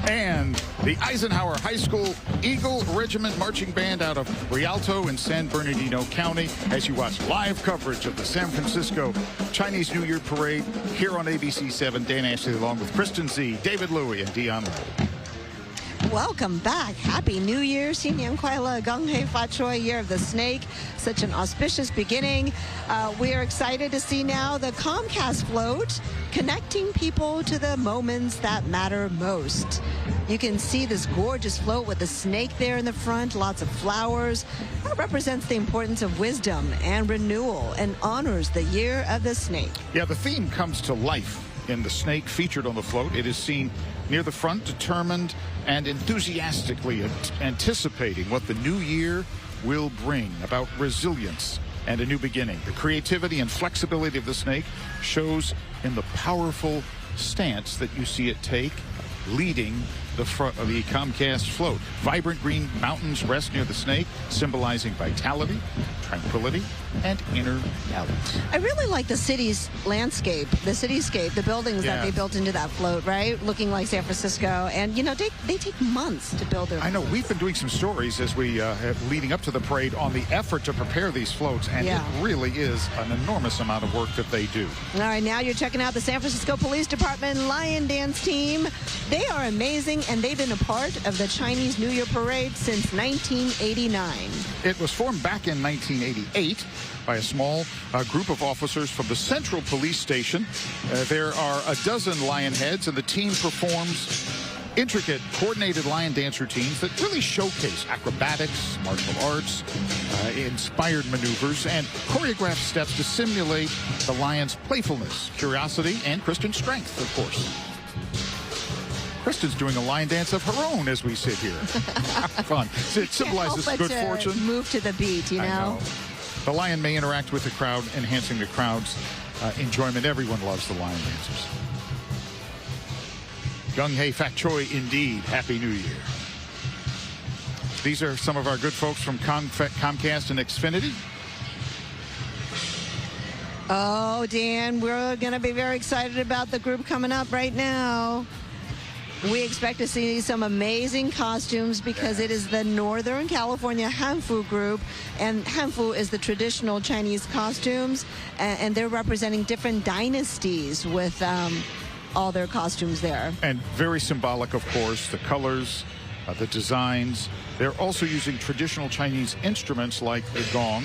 And the Eisenhower High School Eagle Regiment Marching Band out of Rialto in San Bernardino County as you watch live coverage of the San Francisco Chinese New Year Parade here on ABC 7. Dan Ashley along with Kristen Z, David Louie, and Dion Lowe. Welcome back. Happy New Year. Xin Nian Kuai Le, Gong Hei Fa Choi, Year of the Snake. Such an auspicious beginning. We are excited to see now the Comcast float connecting people to the moments that matter most. You can see this gorgeous float with the snake there in the front, lots of flowers. That represents the importance of wisdom and renewal and honors the Year of the Snake. Yeah, the theme comes to life in the snake featured on the float. It is seen near the front, determined and enthusiastically anticipating what the new year will bring, about resilience and a new beginning. The creativity and flexibility of the snake shows in the powerful stance that you see it take, leading the front of the Comcast float. Vibrant green mountains rest near the snake, symbolizing vitality, tranquility, and inner balance. I really like the city's landscape, the cityscape, the buildings that they built into that float, right? Looking like San Francisco. And, you know, they take months to build their I know. We've been doing some stories as we have leading up to the parade on the effort to prepare these floats, and it really is an enormous amount of work that they do. All right, now you're checking out the San Francisco Police Department Lion Dance team. They are amazing, and they've been a part of the Chinese New Year Parade since 1989. It was formed back in 1988 by a small group of officers from the Central Police Station. There are a dozen lion heads, and the team performs intricate, coordinated lion dance routines that really showcase acrobatics, martial arts, inspired maneuvers, and choreographed steps to simulate the lion's playfulness, curiosity, and Christian strength, of course. Kristen's doing a lion dance of her own as we sit here. Fun. It symbolizes good fortune. Move to the beat, you know? The lion may interact with the crowd, enhancing the crowd's enjoyment. Everyone loves the lion dancers. Gung Hei Fat Choi indeed. Happy New Year. These are some of our good folks from Comcast and Xfinity. Oh, Dan, we're going to be very excited about the group coming up right now. We expect to see some amazing costumes because it is the Northern California Hanfu group, and Hanfu is the traditional Chinese costumes, and they're representing different dynasties with all their costumes there. And very symbolic, of course, the colors, the designs. They're also using traditional Chinese instruments like the gong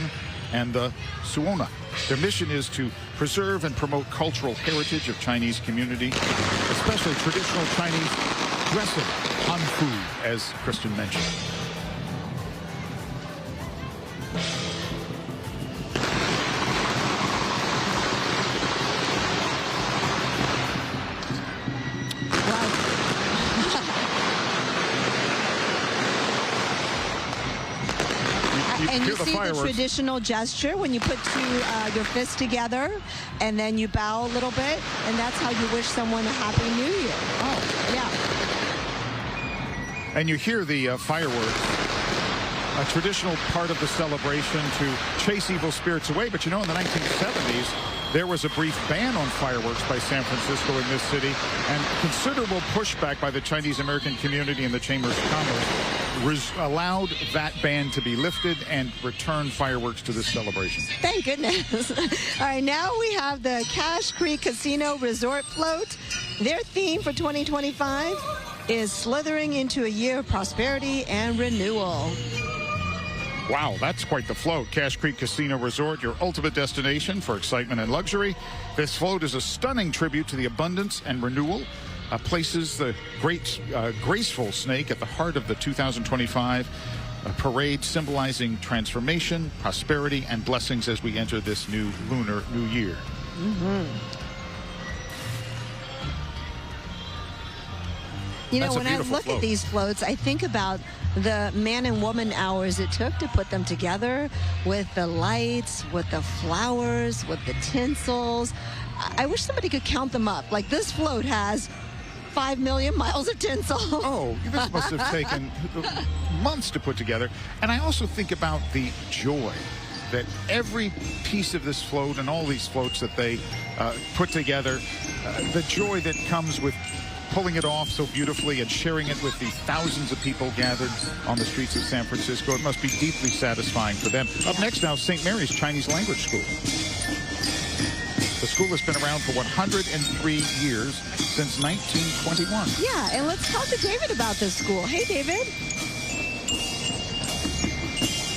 and the Suona. Their mission is to preserve and promote cultural heritage of Chinese community, especially traditional Chinese dressing, Han Fu, as Kristen mentioned. And you see the traditional gesture when you put your fists together and then you bow a little bit, and that's how you wish someone a Happy New Year. Oh, yeah. And you hear the fireworks, a traditional part of the celebration to chase evil spirits away. But you know, in the 1970s, there was a brief ban on fireworks by San Francisco in this city, and considerable pushback by the Chinese American community and the Chambers of Commerce allowed that ban to be lifted and return fireworks to this celebration. Thank goodness. All right, now we have the Cache Creek Casino Resort Float. Their theme for 2025 is slithering into a year of prosperity and renewal. Wow, that's quite the float. Cache Creek Casino Resort, your ultimate destination for excitement and luxury. This float is a stunning tribute to the abundance and renewal. Places the great graceful snake at the heart of the 2025 parade, symbolizing transformation, prosperity, and blessings as we enter this new lunar new year. Mm-hmm. You know, when I look at these floats, I think about the man and woman hours it took to put them together, with the lights, with the flowers, with the tinsels. I wish somebody could count them up. Like, this float has 5 million miles of tinsel. Oh, this must have taken months to put together. And I also think about the joy that every piece of this float and all these floats that they put together, the joy that comes with pulling it off so beautifully and sharing it with the thousands of people gathered on the streets of San Francisco. It must be deeply satisfying for them. Up next now, St. Mary's Chinese Language School. The school has been around for 103 years, since 1921. Yeah, and let's talk to David about this school. Hey, David.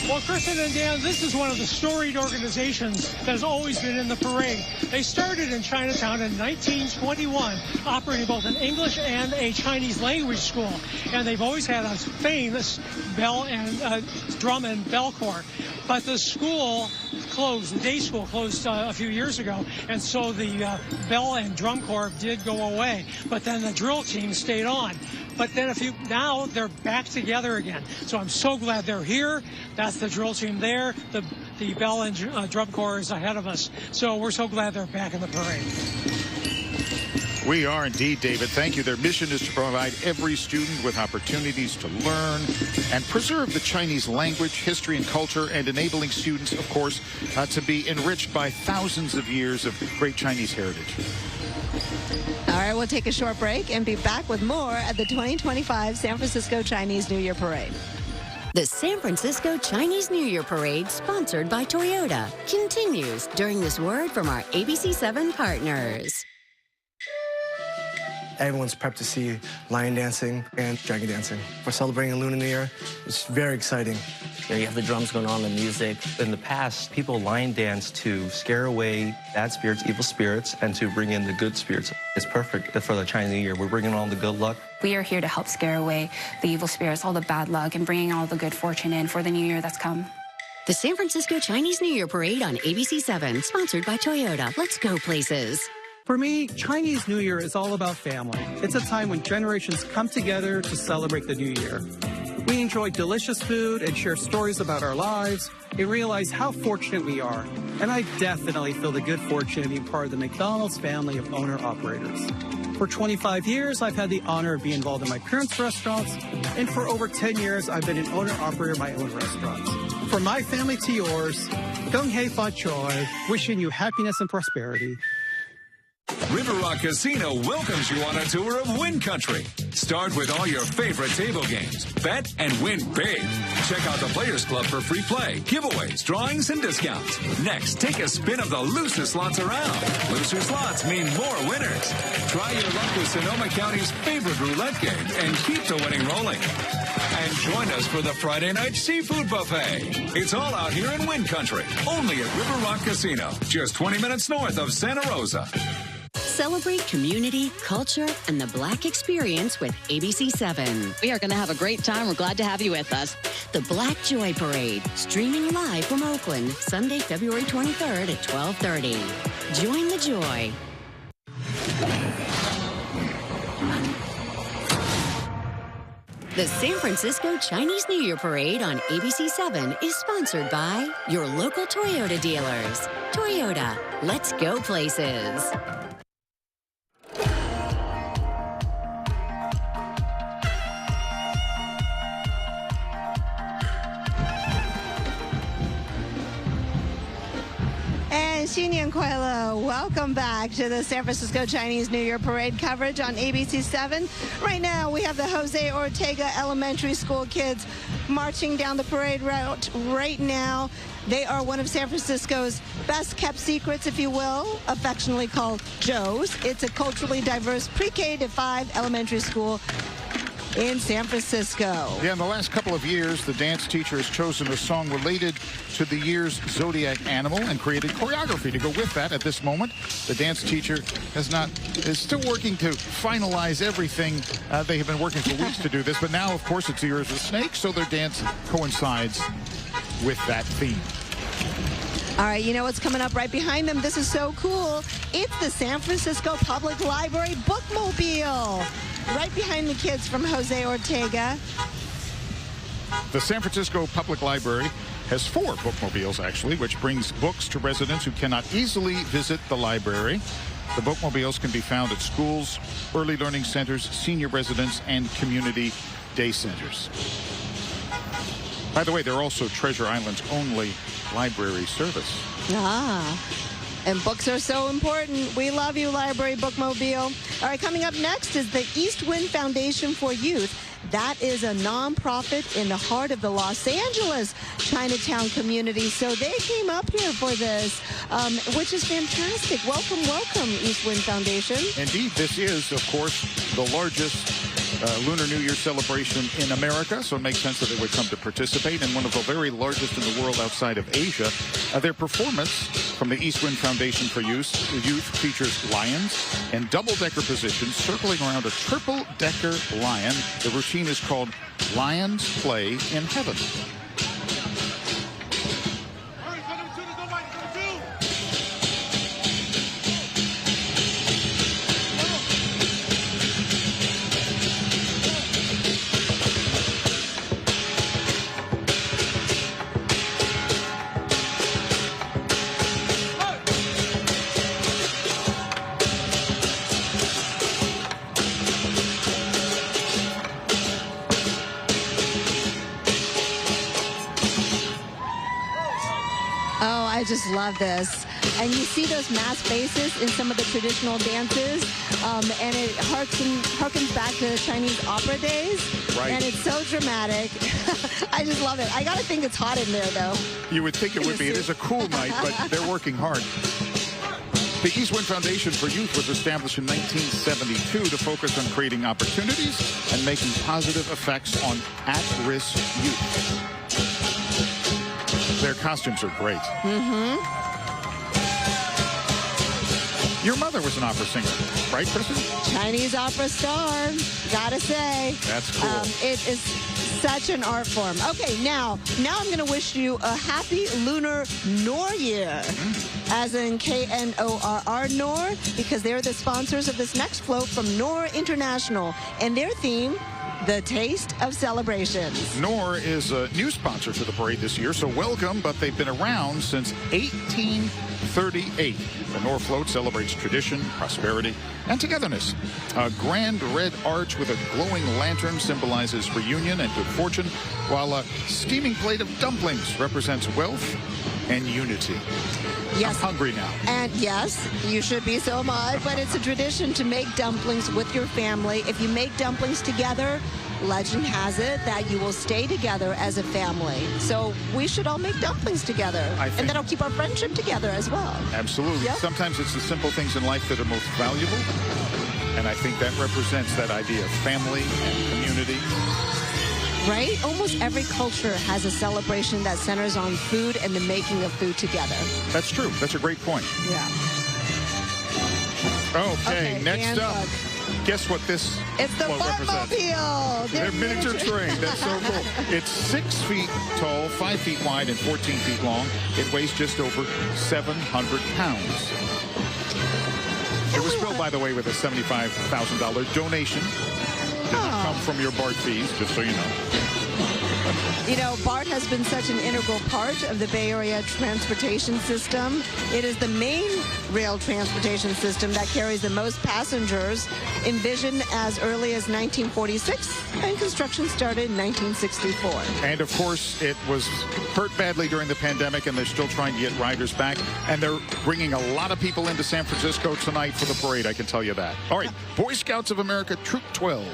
Well, Kristen and Dan, this is one of the storied organizations that has always been in the parade. They started in Chinatown in 1921, operating both an English and a Chinese language school. And they've always had a famous bell and drum and bell corps. But the school closed, the day school closed a few years ago, and so the bell and drum corps did go away. But then the drill team stayed on. But then now they're back together again. So I'm so glad they're here. That's the drill team there. The bell and drum corps is ahead of us. So we're so glad they're back in the parade. We are indeed, David. Thank you. Their mission is to provide every student with opportunities to learn and preserve the Chinese language, history, and culture, and enabling students, of course, to be enriched by thousands of years of great Chinese heritage. All right, we'll take a short break and be back with more at the 2025 San Francisco Chinese New Year Parade. The San Francisco Chinese New Year Parade, sponsored by Toyota, continues during this word from our ABC7 partners. Everyone's prepped to see lion dancing and dragon dancing. We're celebrating Lunar New Year. It's very exciting. You have the drums going on, the music. In the past, people lion dance to scare away bad spirits, evil spirits, and to bring in the good spirits. It's perfect for the Chinese New Year. We're bringing all the good luck. We are here to help scare away the evil spirits, all the bad luck, and bringing all the good fortune in for the new year that's come. The San Francisco Chinese New Year Parade on ABC7, sponsored by Toyota. Let's go places. For me, Chinese New Year is all about family. It's a time when generations come together to celebrate the new year. We enjoy delicious food and share stories about our lives and realize how fortunate we are. And I definitely feel the good fortune of being part of the McDonald's family of owner-operators. For 25 years, I've had the honor of being involved in my parents' restaurants, and for over 10 years, I've been an owner-operator of my own restaurants. From my family to yours, Gong Hei Fa Choi, wishing you happiness and prosperity. River Rock Casino welcomes you on a tour of Win Country. Start with all your favorite table games. Bet and win big. Check out the Players Club for free play, giveaways, drawings, and discounts. Next, take a spin of the loosest slots around. Looser slots mean more winners. Try your luck with Sonoma County's favorite roulette game and keep the winning rolling. And join us for the Friday night seafood buffet. It's all out here in Wind Country, only at River Rock Casino, just 20 minutes north of Santa Rosa. Celebrate community, culture, and the Black experience with ABC7. We are going to have a great time. We're glad to have you with us. The Black Joy Parade, streaming live from Oakland, Sunday, February 23rd at 12:30. Join the joy. The San Francisco Chinese New Year Parade on ABC7 is sponsored by your local Toyota dealers. Toyota, let's go places. And 新年快乐. Welcome back to the San Francisco Chinese New Year Parade coverage on ABC7. Right now, we have the Jose Ortega Elementary School kids marching down the parade route right now. They are one of San Francisco's best kept secrets, if you will, affectionately called Joe's. It's a culturally diverse pre-K to 5 elementary school in San Francisco. Yeah, in the last couple of years, the dance teacher has chosen a song related to the year's zodiac animal and created choreography to go with that. At this moment, the dance teacher is still working to finalize everything. They have been working for weeks to do this, but now, of course, it's the year of the snake, so their dance coincides with that theme. All right, you know what's coming up right behind them? This is so cool. It's the San Francisco Public Library Bookmobile. Right behind the kids from Jose Ortega. The San Francisco Public Library has 4 bookmobiles, actually, which brings books to residents who cannot easily visit the library. The bookmobiles can be found at schools, early learning centers, senior residence, and community day centers. By the way, they're also Treasure Island's only library service. And books are so important. We love you, Library Bookmobile. All right, coming up next is the East Wind Foundation for Youth. That is a nonprofit in the heart of the Los Angeles Chinatown community. So they came up here for this, which is fantastic. Welcome, welcome, East Wind Foundation. Indeed, this is, of course, the largest Lunar New Year celebration in America, so it makes sense that they would come to participate, and one of the very largest in the world outside of Asia. Their performance from the East Wind Foundation for Youth features lions and double-decker positions circling around a triple-decker lion. The routine is called Lions Play in Heaven. I just love this. And you see those masked faces in some of the traditional dances, and it harkens back to the Chinese opera days. Right. And it's so dramatic. I just love it. I got to think it's hot in there, though. You would think it would be. It is a cool night, but they're working hard. The East Wind Foundation for Youth was established in 1972 to focus on creating opportunities and making positive effects on at-risk youth. Their costumes are great. Your mother was an opera singer, right, Kristen? Chinese opera star, gotta say. That's cool. It is such an art form. Okay, now I'm going to wish you a happy Lunar Nor Year, as in K-N-O-R-R, Nor, because they're the sponsors of this next float from Nor International, and their theme, the taste of celebrations. Nor is a new sponsor for the parade this year, so welcome, but they've been around since 1838. The Nor float celebrates tradition, prosperity, and togetherness. A grand red arch with a glowing lantern symbolizes reunion and good fortune, while a steaming plate of dumplings represents wealth and unity. Yes. I'm hungry now. And yes, you should be, so am I, but it's a tradition to make dumplings with your family. If you make dumplings together, legend has it that you will stay together as a family. So we should all make dumplings together. And that'll keep our friendship together as well. Absolutely. Yep. Sometimes it's the simple things in life that are most valuable. And I think that represents that idea of family and community. right? Almost every culture has a celebration that centers on food and the making of food together. That's true. That's a great point. Yeah. Okay, next up. look. Guess what this It's the Bartmobile. Their miniature train. That's so cool. It's 6 feet tall, 5 feet wide, and 14 feet long. It weighs just over 700 pounds. It was built, by the way, with a $75,000 donation. Did not come from your BART fees, just so you know. You know, BART has been such an integral part of the Bay Area transportation system. It is the main rail transportation system that carries the most passengers, envisioned as early as 1946, and construction started in 1964. And, of course, it was hurt badly during the pandemic, and they're still trying to get riders back. And they're bringing a lot of people into San Francisco tonight for the parade, I can tell you that. All right, Boy Scouts of America, Troop 12.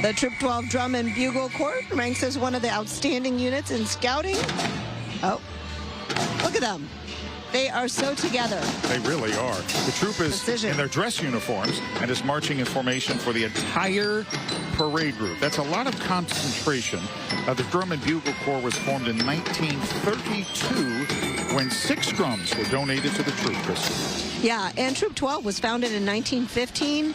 The Troop 12 Drum and Bugle Corps ranks as one of the outstanding units in scouting. Oh, look at them. They are so together. They really are. The troop is in their dress uniforms and is marching in formation for the entire parade route. That's a lot of concentration. The Drum and Bugle Corps was formed in 1932 when 6 drums were donated to the troop. Yeah, and Troop 12 was founded in 1915.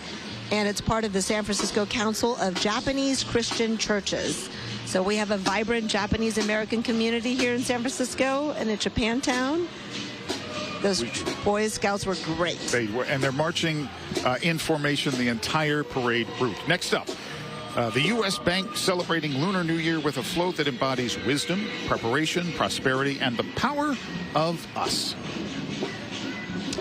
And it's part of the San Francisco Council of Japanese Christian Churches. So we have a vibrant Japanese American community here in San Francisco and in Japantown. Those Boy Scouts were great. They were, and they're marching in formation the entire parade route. Next up, the U.S. Bank celebrating Lunar New Year with a float that embodies wisdom, preparation, prosperity, and the power of us.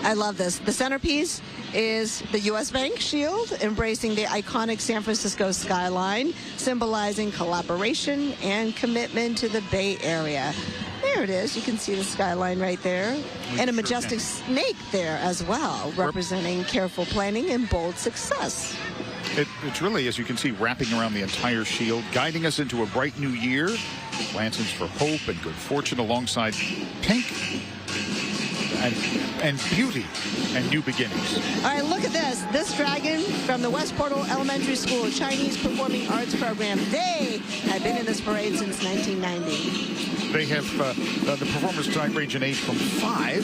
I love this. The centerpiece is the U.S. Bank shield, embracing the iconic San Francisco skyline, symbolizing collaboration and commitment to the Bay Area. There it is. You can see the skyline right there. And a majestic snake there as well, representing careful planning and bold success. It's really, as you can see, wrapping around the entire shield, guiding us into a bright new year. Lanterns for hope and good fortune alongside pink and beauty and new beginnings. All right, look at this. This dragon from the West Portal Elementary School Chinese Performing Arts Program. They have been in this parade since 1990. They have, the performers tonight range in age from 5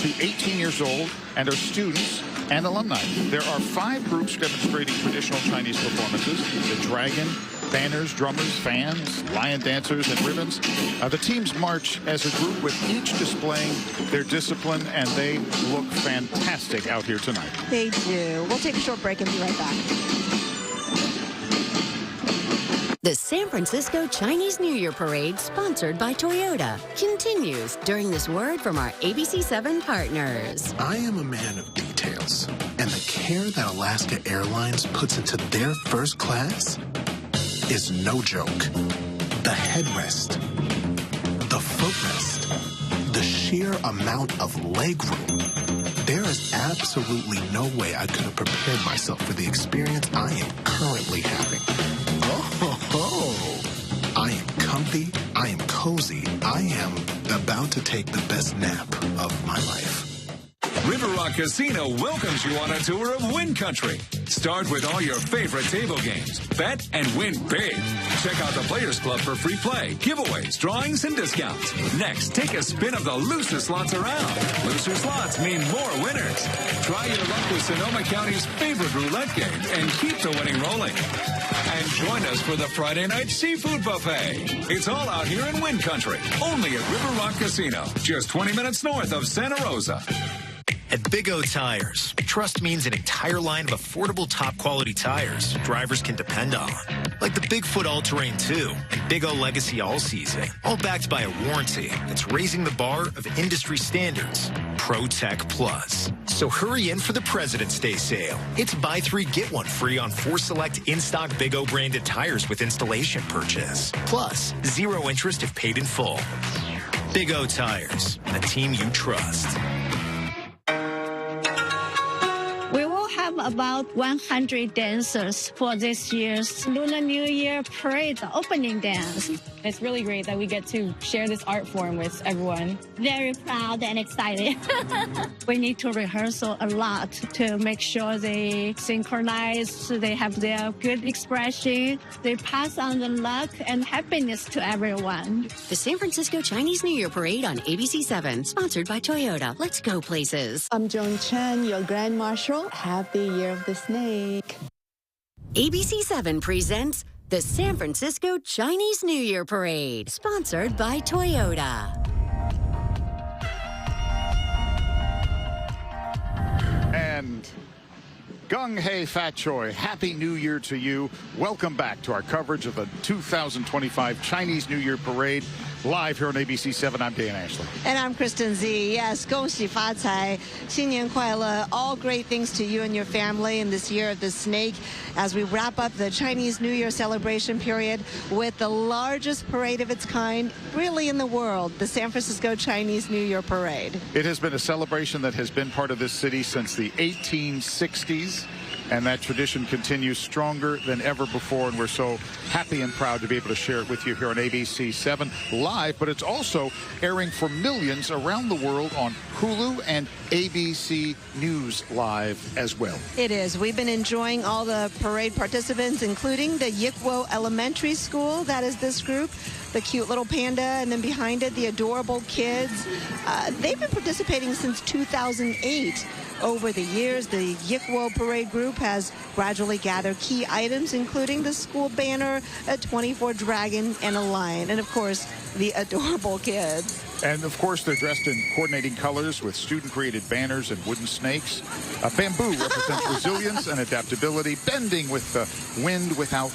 to 18 years old and are students and alumni. There are 5 groups demonstrating traditional Chinese performances. The dragon, banners, drummers, fans, lion dancers, and ribbons. The teams march as a group with each displaying their discipline, and they look fantastic out here tonight. They do. We'll take a short break and be right back. The San Francisco Chinese New Year Parade, sponsored by Toyota, continues during this word from our ABC7 partners. I am a man of details, and the care that Alaska Airlines puts into their first class is no joke. The headrest, the footrest, the sheer amount of legroom. There is absolutely no way I could have prepared myself for the experience I am currently having. I am comfy, I am cozy, I am about to take the best nap of my life. River Rock Casino welcomes you on a tour of Win Country. Start with all your favorite table games. Bet and win big. Check out the Players Club for free play, giveaways, drawings, and discounts. Next, take a spin of the loosest slots around. Looser slots mean more winners. Try your luck with Sonoma County's favorite roulette game and keep the winning rolling. And join us for the Friday night seafood buffet. It's all out here in Win Country, only at River Rock Casino, just 20 minutes north of Santa Rosa. At Big O Tires, trust means an entire line of affordable top-quality tires drivers can depend on. Like the Bigfoot All-Terrain 2 and Big O Legacy All-Season, all backed by a warranty that's raising the bar of industry standards, ProTech Plus. So hurry in for the President's Day sale. It's buy 3, get 1 free on 4 select in-stock Big O branded tires with installation purchase. Plus, 0 interest if paid in full. Big O Tires, a team you trust. have about 100 dancers for this year's Lunar New Year parade opening dance. It's really great that we get to share this art form with everyone. Very proud and excited. We need to rehearse a lot to make sure they synchronize, they have their good expression, they pass on the luck and happiness to everyone. The San Francisco Chinese New Year Parade on ABC7, sponsored by Toyota. Let's go places. I'm Joan Chen, your Grand Marshal. Happy Year of the Snake. ABC7 presents the San Francisco Chinese New Year Parade, sponsored by Toyota. And Gung Hei Fat Choi, Happy New Year to you. Welcome back to our coverage of the 2025 Chinese New Year Parade. Live here on ABC7, I'm Dan Ashley. And I'm Kristen Z. Yes, 恭喜发财, 新年快乐, all great things to you and your family in this year of the snake as we wrap up the Chinese New Year celebration period with the largest parade of its kind really in the world, the San Francisco Chinese New Year Parade. It has been a celebration that has been part of this city since the 1860s. And that tradition continues stronger than ever before, and we're so happy and proud to be able to share it with you here on ABC7 live, but it's also airing for millions around the world on Hulu and ABC News Live as well. It is. We've been enjoying all the parade participants, including the Yikwo Elementary School. That is this group. The cute little panda, and then behind it, the adorable kids. They've been participating since 2008. Over the years, the Yikwo Parade Group has gradually gathered key items, including the school banner, a 24 dragon, and a lion, and of course, the adorable kids. And of course, they're dressed in coordinating colors with student-created banners and wooden snakes. Bamboo represents resilience and adaptability, bending with the wind without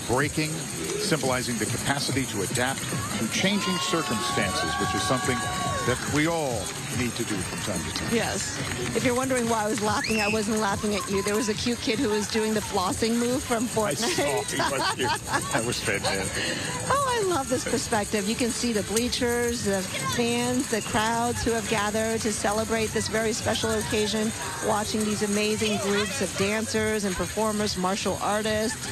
breaking, symbolizing the capacity to adapt to changing circumstances, which is something that we all need to do from time to time. Yes. If you're wondering why I was laughing, I wasn't laughing at you. There was a cute kid who was doing the flossing move from Fortnite. I saw. He was cute. That was fantastic. Oh, I love this perspective. You can see the bleachers, the fans, the crowds who have gathered to celebrate this very special occasion, watching these amazing groups of dancers and performers, martial artists.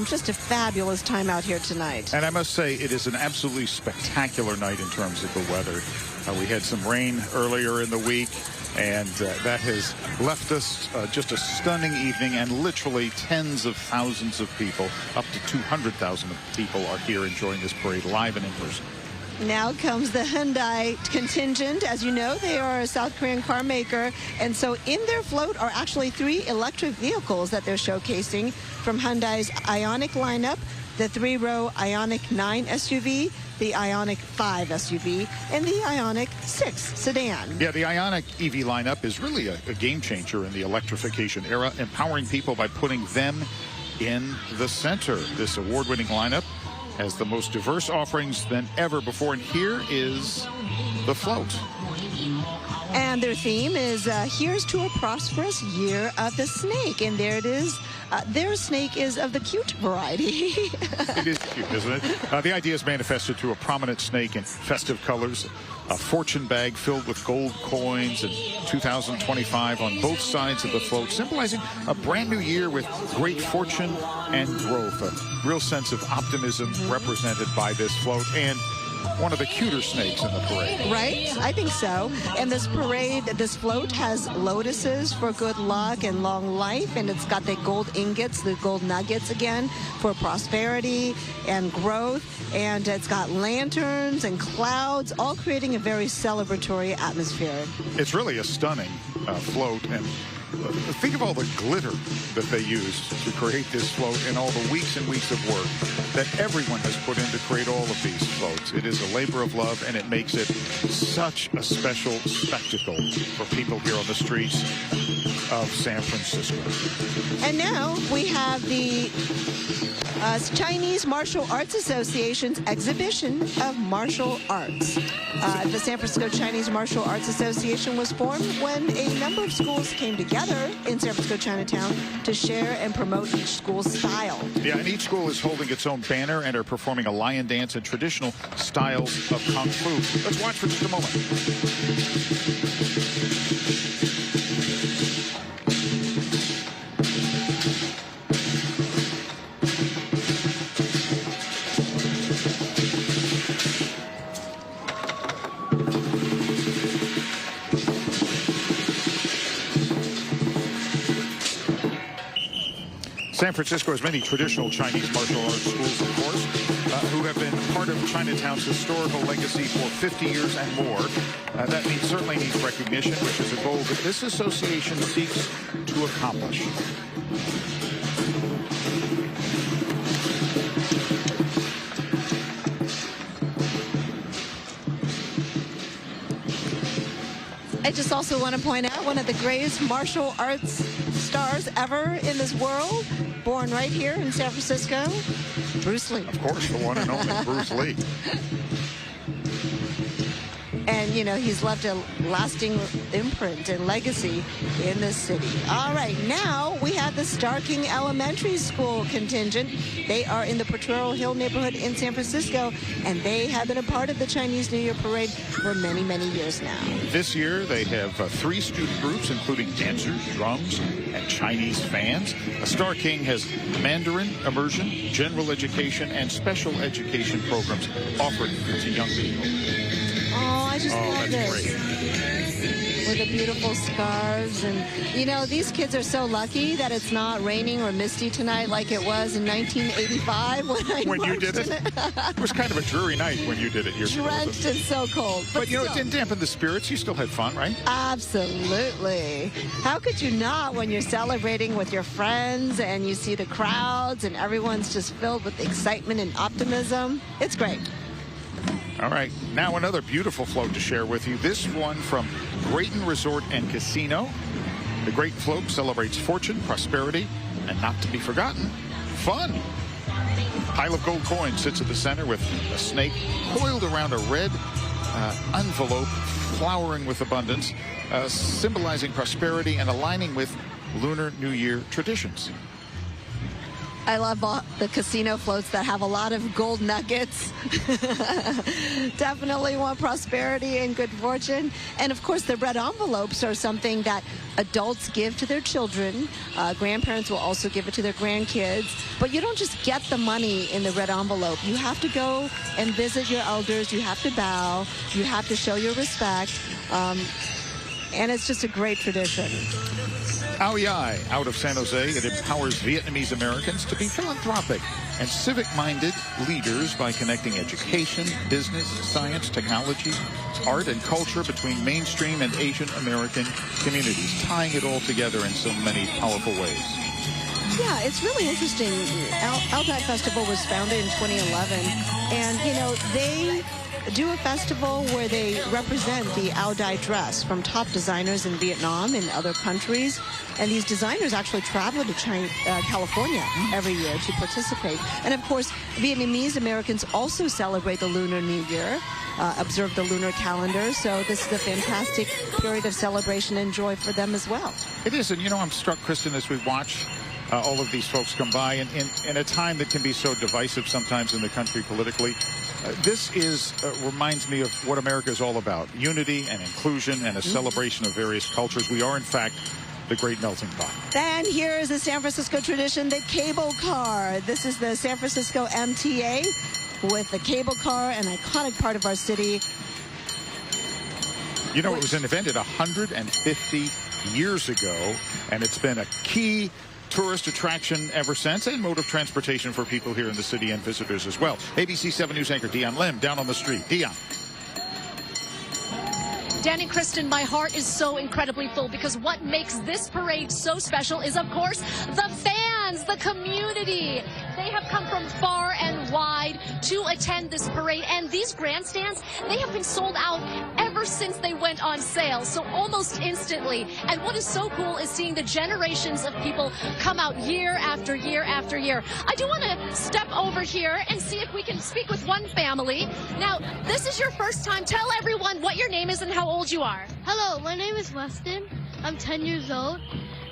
Just a fabulous time out here tonight. And I must say, it is an absolutely spectacular night in terms of the weather. We had some rain earlier in the week, and that has left us just a stunning evening, and literally tens of thousands of people, up to 200,000 people are here enjoying this parade live and in person. Now comes the Hyundai contingent. As you know, they are a South Korean car maker, and so in their float are actually 3 electric vehicles that they're showcasing from Hyundai's Ioniq lineup, the 3-row Ioniq 9 SUV, the Ioniq 5 SUV, and the Ioniq 6 sedan. Yeah, the Ioniq EV lineup is really a game changer in the electrification era, empowering people by putting them in the center. This award-winning lineup has the most diverse offerings than ever before, and here is the float. And their theme is, here's to a prosperous year of the snake. And there it is. Their snake is of the cute variety. It is cute, isn't it? The idea is manifested through a prominent snake in festive colors, a fortune bag filled with gold coins, and 2025 on both sides of the float, symbolizing a brand new year with great fortune and growth. A real sense of optimism represented by this float, and one of the cuter snakes in the parade. Right? I think so. And this parade, this float has lotuses for good luck and long life, and it's got the gold ingots, the gold nuggets again, for prosperity and growth. And it's got lanterns and clouds, all creating a very celebratory atmosphere. It's really a stunning float, and think of all the glitter that they used to create this float and all the weeks and weeks of work that everyone has put in to create all of these floats. It is a labor of love, and it makes it such a special spectacle for people here on the streets of San Francisco. And now we have the Chinese Martial Arts Association's exhibition of martial arts. The San Francisco Chinese Martial Arts Association was formed when a number of schools came together in San Francisco Chinatown to share and promote each school's style. Yeah, and each school is holding its own banner and are performing a lion dance and traditional styles of Kung Fu. Let's watch for just a moment. San Francisco has many traditional Chinese martial arts schools, of course, who have been part of Chinatown's historical legacy for 50 years and more. That certainly needs recognition, which is a goal that this association seeks to accomplish. I just also want to point out one of the greatest martial arts stars ever in this world, born right here in San Francisco, Bruce Lee. Of course, the one and only Bruce Lee. And, you know, he's left a lasting imprint and legacy in this city. All right, now we have the Star King Elementary School contingent. They are in the Potrero Hill neighborhood in San Francisco, and they have been a part of the Chinese New Year Parade for many, many years now. This year, they have 3 student groups, including dancers, drums, and Chinese fans. Star King has Mandarin immersion, general education, and special education programs offered to young people. Oh, I just love this. Great. With the beautiful scarves. And, you know, these kids are so lucky that it's not raining or misty tonight like it was in 1985 when you did it. It was kind of a dreary night when you did it. Drenched and so cold. But you know, it didn't dampen the spirits. You still had fun, right? Absolutely. How could you not when you're celebrating with your friends and you see the crowds and everyone's just filled with excitement and optimism? It's great. All right, now another beautiful float to share with you. This one from Grayton Resort and Casino. The Great Float celebrates fortune, prosperity, and not to be forgotten, fun. Pile of gold coins sits at the center with a snake coiled around a red envelope flowering with abundance, symbolizing prosperity and aligning with Lunar New Year traditions. I love the casino floats that have a lot of gold nuggets. Definitely want prosperity and good fortune. And of course, the red envelopes are something that adults give to their children. Grandparents will also give it to their grandkids. But you don't just get the money in the red envelope. You have to go and visit your elders. You have to bow. You have to show your respect. And it's just a great tradition. Ao Yai, out of San Jose, it empowers Vietnamese Americans to be philanthropic and civic-minded leaders by connecting education, business, science, technology, art, and culture between mainstream and Asian American communities, tying it all together in so many powerful ways. Yeah, it's really interesting. Ao Dai Festival was founded in 2011, and, you know, they do a festival where they represent the Ao Dai dress from top designers in Vietnam and other countries. And these designers actually travel to California every year to participate. And of course, Vietnamese Americans also celebrate the Lunar New Year, observe the lunar calendar. So this is a fantastic period of celebration and joy for them as well. It is. And, you know, I'm struck, Kristen, as we watch all of these folks come by in a time that can be so divisive sometimes in the country politically. This reminds me of what America is all about, unity and inclusion and a celebration of various cultures. We are, in fact, the great melting pot. And here is the San Francisco tradition, the cable car. This is the San Francisco MTA with the cable car, an iconic part of our city. You know, it was invented 150 years ago, and it's been a key tourist attraction ever since, and mode of transportation for people here in the city and visitors as well. ABC 7 News anchor Dion Lim down on the street. Dion. Dan and Kristen, my heart is so incredibly full because what makes this parade so special is, of course, the fans, the community. They have come from far and wide to attend this parade, and these grandstands, they have been sold out ever since they went on sale, so almost instantly. And what is so cool is seeing the generations of people come out year after year after year. I do want to step over here and see if we can speak with one family. Now, this is your first time. Tell everyone what your name is and how old you are. Hello, my name is Weston. I'm 10 years old,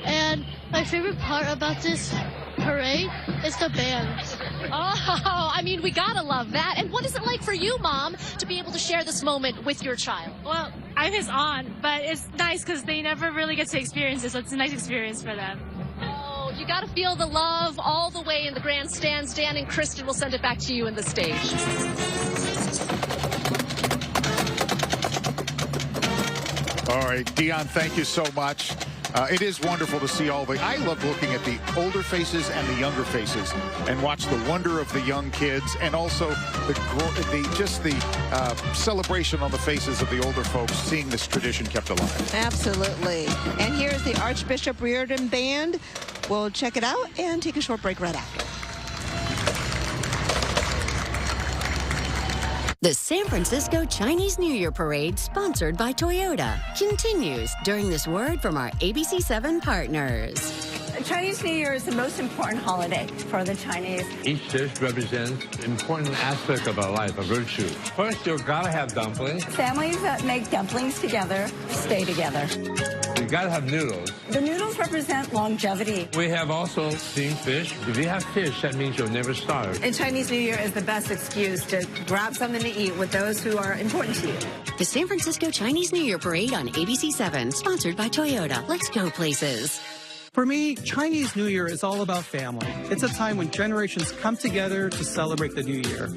and my favorite part about this parade is the bands. Oh, I mean, we gotta love that. And what is it like for you, Mom, to be able to share this moment with your child? Well, I'm his aunt, but it's nice because they never really get to experience it, so it's a nice experience for them. Oh, you gotta feel the love all the way in the grandstands. Dan and Kristen will send it back to you in the stage. All right, Dion, thank you so much. It is wonderful to see I love looking at the older faces and the younger faces and watch the wonder of the young kids and also the celebration on the faces of the older folks, seeing this tradition kept alive. Absolutely. And here's the Archbishop Riordan Band. We'll check it out and take a short break right after. The San Francisco Chinese New Year Parade, sponsored by Toyota, continues during this word from our ABC7 partners. Chinese New Year is the most important holiday for the Chinese. Each dish represents an important aspect of our life, a virtue. First, you gotta have dumplings. Families that make dumplings together stay together. You gotta have noodles. The noodles represent longevity. We have also steamed fish. If you have fish, that means you'll never starve. And Chinese New Year is the best excuse to grab something to eat with those who are important to you. The San Francisco Chinese New Year Parade on ABC7, sponsored by Toyota. Let's go places. For me, Chinese New Year is all about family. It's a time when generations come together to celebrate the new year.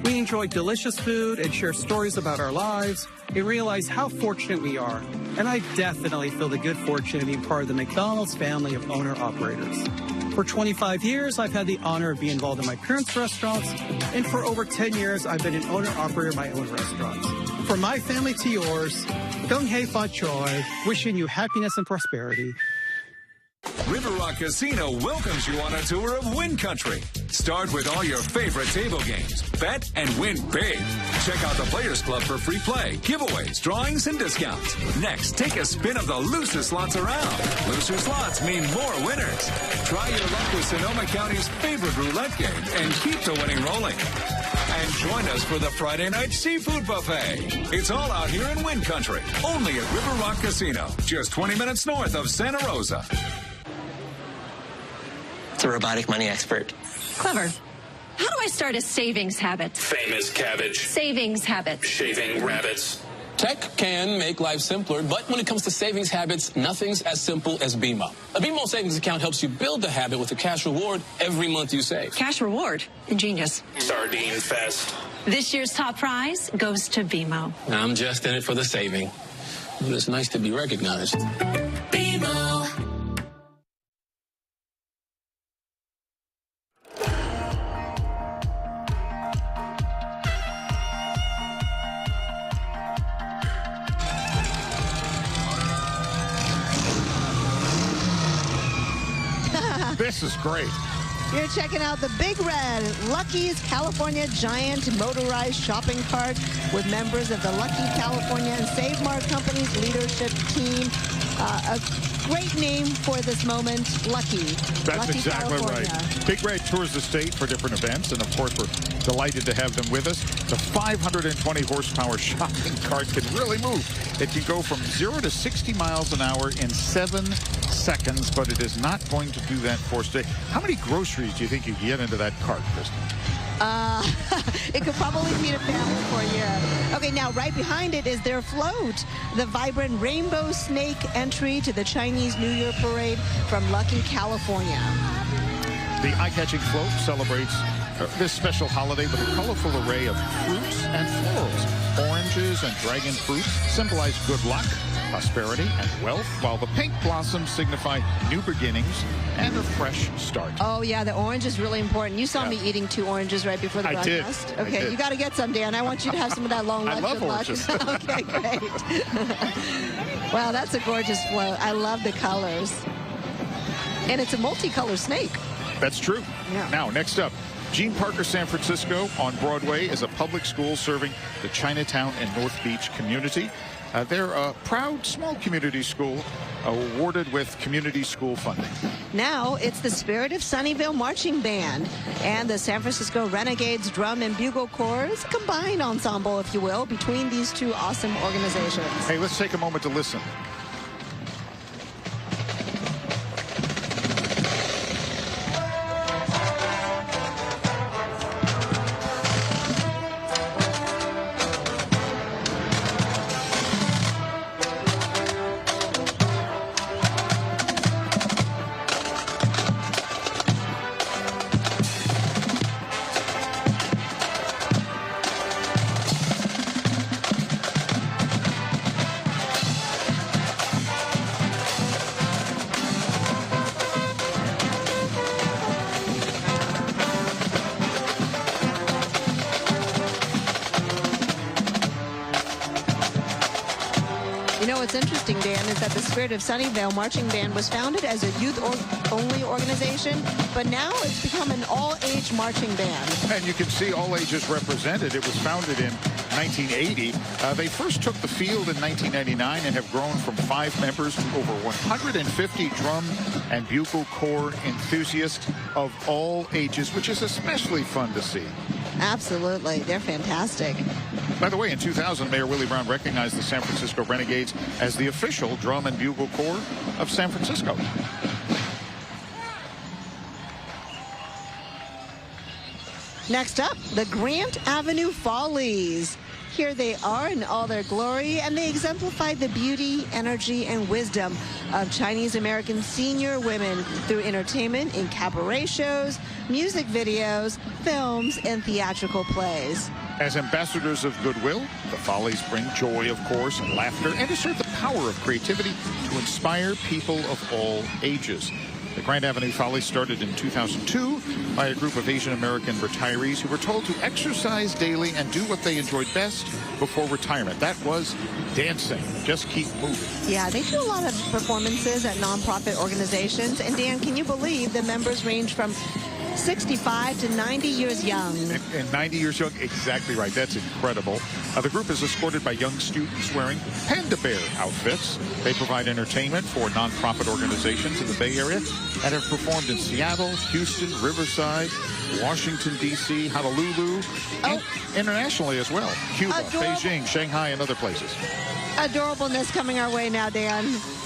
We enjoy delicious food and share stories about our lives and realize how fortunate we are. And I definitely feel the good fortune of being part of the McDonald's family of owner-operators. For 25 years, I've had the honor of being involved in my parents' restaurants, and for over 10 years, I've been an owner-operator of my own restaurants. From my family to yours, Gong Hei Fa Choi, wishing you happiness and prosperity. River Rock Casino welcomes you on a tour of Win Country. Start with all your favorite table games. Bet and win big. Check out the Players Club for free play, giveaways, drawings, and discounts. Next, take a spin of the loosest slots around. Looser slots mean more winners. Try your luck with Sonoma County's favorite roulette game and keep the winning rolling. And join us for the Friday night seafood buffet. It's all out here in Win Country, only at River Rock Casino, just 20 minutes north of Santa Rosa. The robotic money expert. Clever. How do I start a savings habit? Famous cabbage. Savings habit. Shaving rabbits. Tech can make life simpler, but when it comes to savings habits, nothing's as simple as BMO. A BMO savings account helps you build the habit with a cash reward every month you save. Cash reward. Ingenious. Sardine fest. This year's top prize goes to BMO. I'm just in it for the saving, but it's nice to be recognized. BMO. This is great. You're checking out the Big Red, Lucky's California Giant Motorized Shopping Cart with members of the Lucky California and Save Mart Company's leadership team. A great name for this moment, Lucky. That's Lucky exactly California. right. Big Red tours the state for different events, and of course, we're delighted to have them with us. The 520 horsepower shopping cart can really move. It can go from 0 to 60 miles an hour in 7 seconds, but it is not going to do that for us today. How many groceries do you think you can get into that cart, Kristen? It could probably feed a family for a year. Okay, now right behind it is their float, the vibrant rainbow snake entry to the Chinese New Year parade from Lucky, California. The eye-catching float celebrates this special holiday with a colorful array of fruits and florals. Oranges and dragon fruit symbolize good luck, prosperity, and wealth, while the pink blossoms signify new beginnings and a fresh start. Oh, yeah, the orange is really important. You saw me eating 2 oranges right before the broadcast. Did. Okay, you got to get some, Dan. I want you to have some of that long life. I love oranges. Okay, great. Wow, that's a gorgeous float. I love the colors. And it's a multicolored snake. That's true. Yeah. Now, next up, Gene Parker San Francisco on Broadway is a public school serving the Chinatown and North Beach community. They're a proud small community school awarded with community school funding. Now it's the Spirit of Sunnyvale Marching Band and the San Francisco Renegades Drum and Bugle Corps, combined ensemble, if you will, between these two awesome organizations. Hey, let's take a moment to listen. is that the Spirit of Sunnyvale Marching Band was founded as a youth-only organization, but now it's become an all-age marching band. And you can see all ages represented. It was founded in 1980. They first took the field in 1999 and have grown from 5 members to over 150 drum and bugle corps enthusiasts of all ages, which is especially fun to see. Absolutely. They're fantastic. By the way, in 2000, Mayor Willie Brown recognized the San Francisco Renegades as the official drum and bugle corps of San Francisco. Next up, the Grant Avenue Folies. Here they are in all their glory, and they exemplify the beauty, energy, and wisdom of Chinese-American senior women through entertainment in cabaret shows, music videos, films, and theatrical plays. As ambassadors of goodwill, the Folies bring joy, of course, and laughter, and assert the power of creativity to inspire people of all ages. The Grant Avenue Folies started in 2002 by a group of Asian American retirees who were told to exercise daily and do what they enjoyed best before retirement. That was dancing. Just keep moving. Yeah, they do a lot of performances at nonprofit organizations. And Dan, can you believe the members range from 65 to 90 years young. And 90 years young, exactly right. That's incredible. The group is escorted by young students wearing panda bear outfits. They provide entertainment for nonprofit organizations in the Bay Area and have performed in Seattle, Houston, Riverside, Washington, D.C., Honolulu, and internationally as well. Cuba, Beijing, Shanghai, and other places. Adorableness coming our way now, Dan.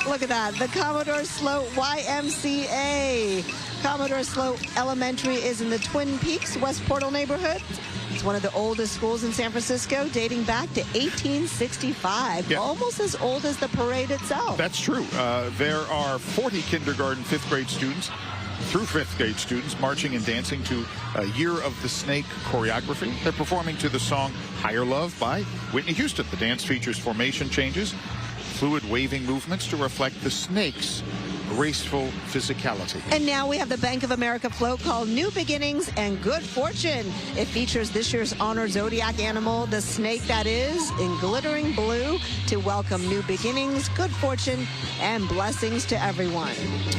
Look at that. The Commodore Sloat YMCA. Commodore Sloat Elementary is in the Twin Peaks, West Portal neighborhood. It's one of the oldest schools in San Francisco, dating back to 1865, almost as old as the parade itself. That's true. There are 40 kindergarten, 5th grade students through 5th grade students marching and dancing to Year of the Snake choreography. They're performing to the song Higher Love by Whitney Houston. The dance features formation changes, fluid waving movements to reflect the snake's graceful physicality. And now we have the Bank of America float called New Beginnings and Good Fortune. It features this year's honored zodiac animal, the snake that is, in glittering blue, to welcome new beginnings, good fortune, and blessings to everyone.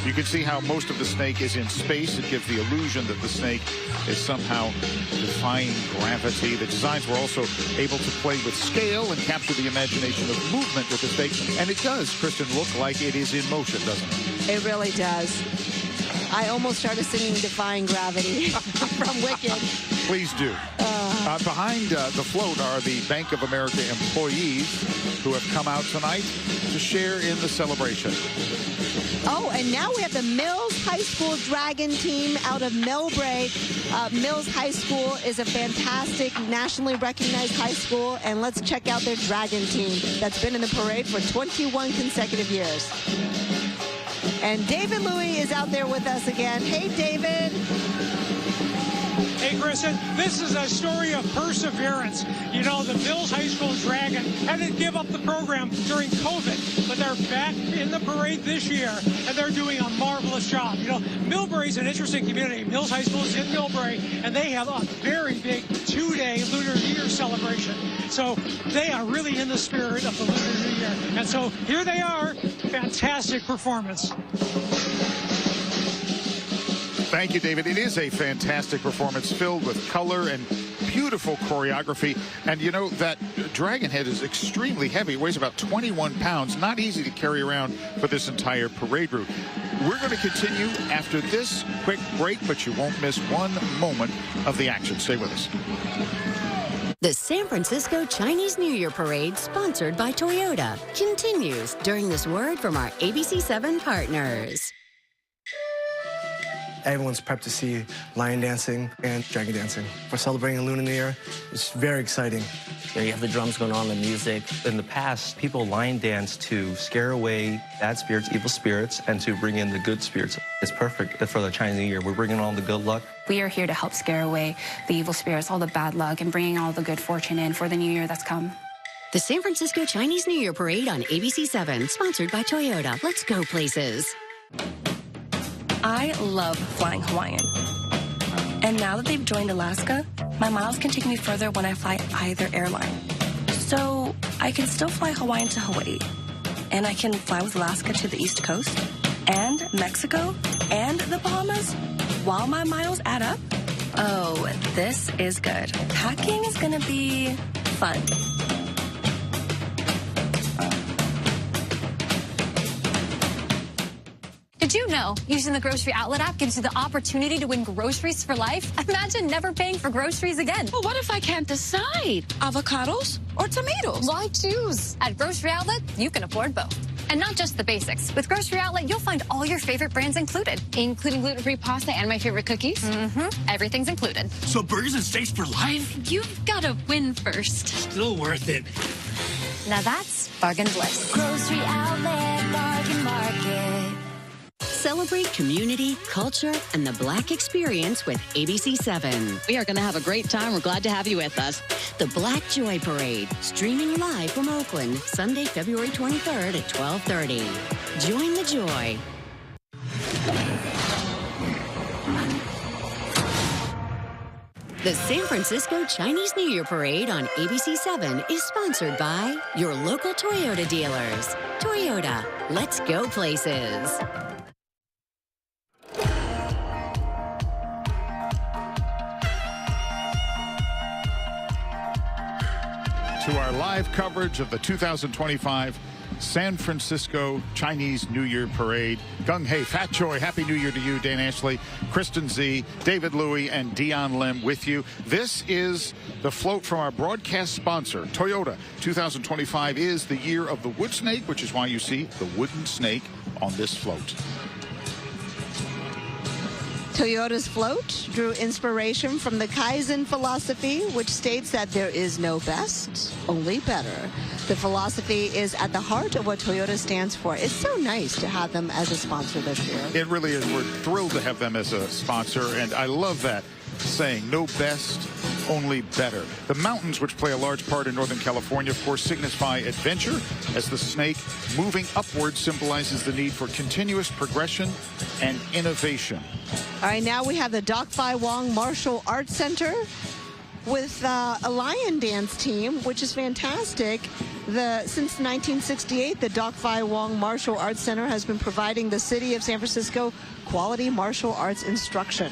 You can see how most of the snake is in space. It gives the illusion that the snake is somehow defying gravity. The designs were also able to play with scale and capture the imagination of movement with the snake. And it does, Kristen, look like it is in motion, doesn't it? It really does. I almost started singing Defying Gravity from Wicked. Please do. Behind the float are the Bank of America employees who have come out tonight to share in the celebration. Oh, and now we have the Mills High School Dragon team out of Millbrae. Mills High School is a fantastic, nationally recognized high school, and let's check out their Dragon team that's been in the parade for 21 consecutive years. And David Louie is out there with us again. Hey, David. Hey, Kristen, this is a story of perseverance. You know, the Mills High School Dragon had to give up the program during COVID, but they're back in the parade this year, and they're doing a marvelous job. You know, Millbrae is an interesting community. Mills High School is in Millbrae, and they have a very big 2-day Lunar New Year celebration. So they are really in the spirit of the Lunar New Year. And so here they are. Fantastic performance. Thank you, David. It is a fantastic performance filled with color and beautiful choreography. And, you know, that dragon head is extremely heavy. It weighs about 21 pounds. Not easy to carry around for this entire parade route. We're going to continue after this quick break, but you won't miss one moment of the action. Stay with us. The San Francisco Chinese New Year Parade, sponsored by Toyota, continues during this word from our ABC7 partners. Everyone's prepped to see lion dancing and dragon dancing. We're celebrating Lunar New Year. It's very exciting. You have the drums going on, the music. In the past, people lion dance to scare away bad spirits, evil spirits, and to bring in the good spirits. It's perfect for the Chinese New Year. We're bringing on the good luck. We are here to help scare away the evil spirits, all the bad luck, and bringing all the good fortune in for the new year that's come. The San Francisco Chinese New Year Parade on ABC7, sponsored by Toyota. Let's go places. I love flying Hawaiian. And now that they've joined Alaska, my miles can take me further when I fly either airline. So I can still fly Hawaiian to Hawaii, and I can fly with Alaska to the East Coast and Mexico and the Bahamas while my miles add up. Oh, this is good. Packing is gonna be fun. Did you know using the Grocery Outlet app gives you the opportunity to win groceries for life? Imagine never paying for groceries again. Well, what if I can't decide? Avocados or tomatoes? Why choose? At Grocery Outlet, you can afford both. And not just the basics. With Grocery Outlet, you'll find all your favorite brands included, including gluten-free pasta and my favorite cookies. Everything's included. So burgers and steaks for life? You've got to win first. Still worth it. Now that's bargain bliss. Grocery Outlet Bargain Market. Celebrate community, culture, and the Black experience with ABC7. We are going to have a great time. We're glad to have you with us. The Black Joy Parade, streaming live from Oakland, Sunday, February 23rd at 12:30. Join the joy. The San Francisco Chinese New Year Parade on ABC7 is sponsored by your local Toyota dealers. Toyota, let's go places. To our live coverage of the 2025 San Francisco Chinese New Year Parade. Gung Hei, Fat Choi, Happy New Year to you, Dan Ashley, Kristen Z, David Louie, and Dion Lim with you. This is the float from our broadcast sponsor, Toyota. 2025 is the year of the wood snake, which is why you see the wooden snake on this float. Toyota's float drew inspiration from the Kaizen philosophy, which states that there is no best, only better. The philosophy is at the heart of what Toyota stands for. It's so nice to have them as a sponsor this year. It really is. We're thrilled to have them as a sponsor, and I love that saying, no best, only better. The mountains, which play a large part in Northern California, of course, signify adventure, as the snake moving upward symbolizes the need for continuous progression and innovation. All right, now we have the Doc Phi Wong Marshal Arts Center with a lion dance team, which is fantastic. Since 1968, the Doc Phi Wong Martial Arts Center has been providing the city of San Francisco quality martial arts instruction.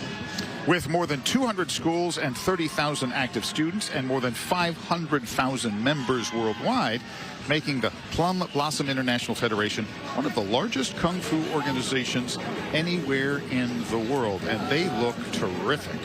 With more than 200 schools and 30,000 active students and more than 500,000 members worldwide, making the Plum Blossom International Federation one of the largest kung fu organizations anywhere in the world. And they look terrific.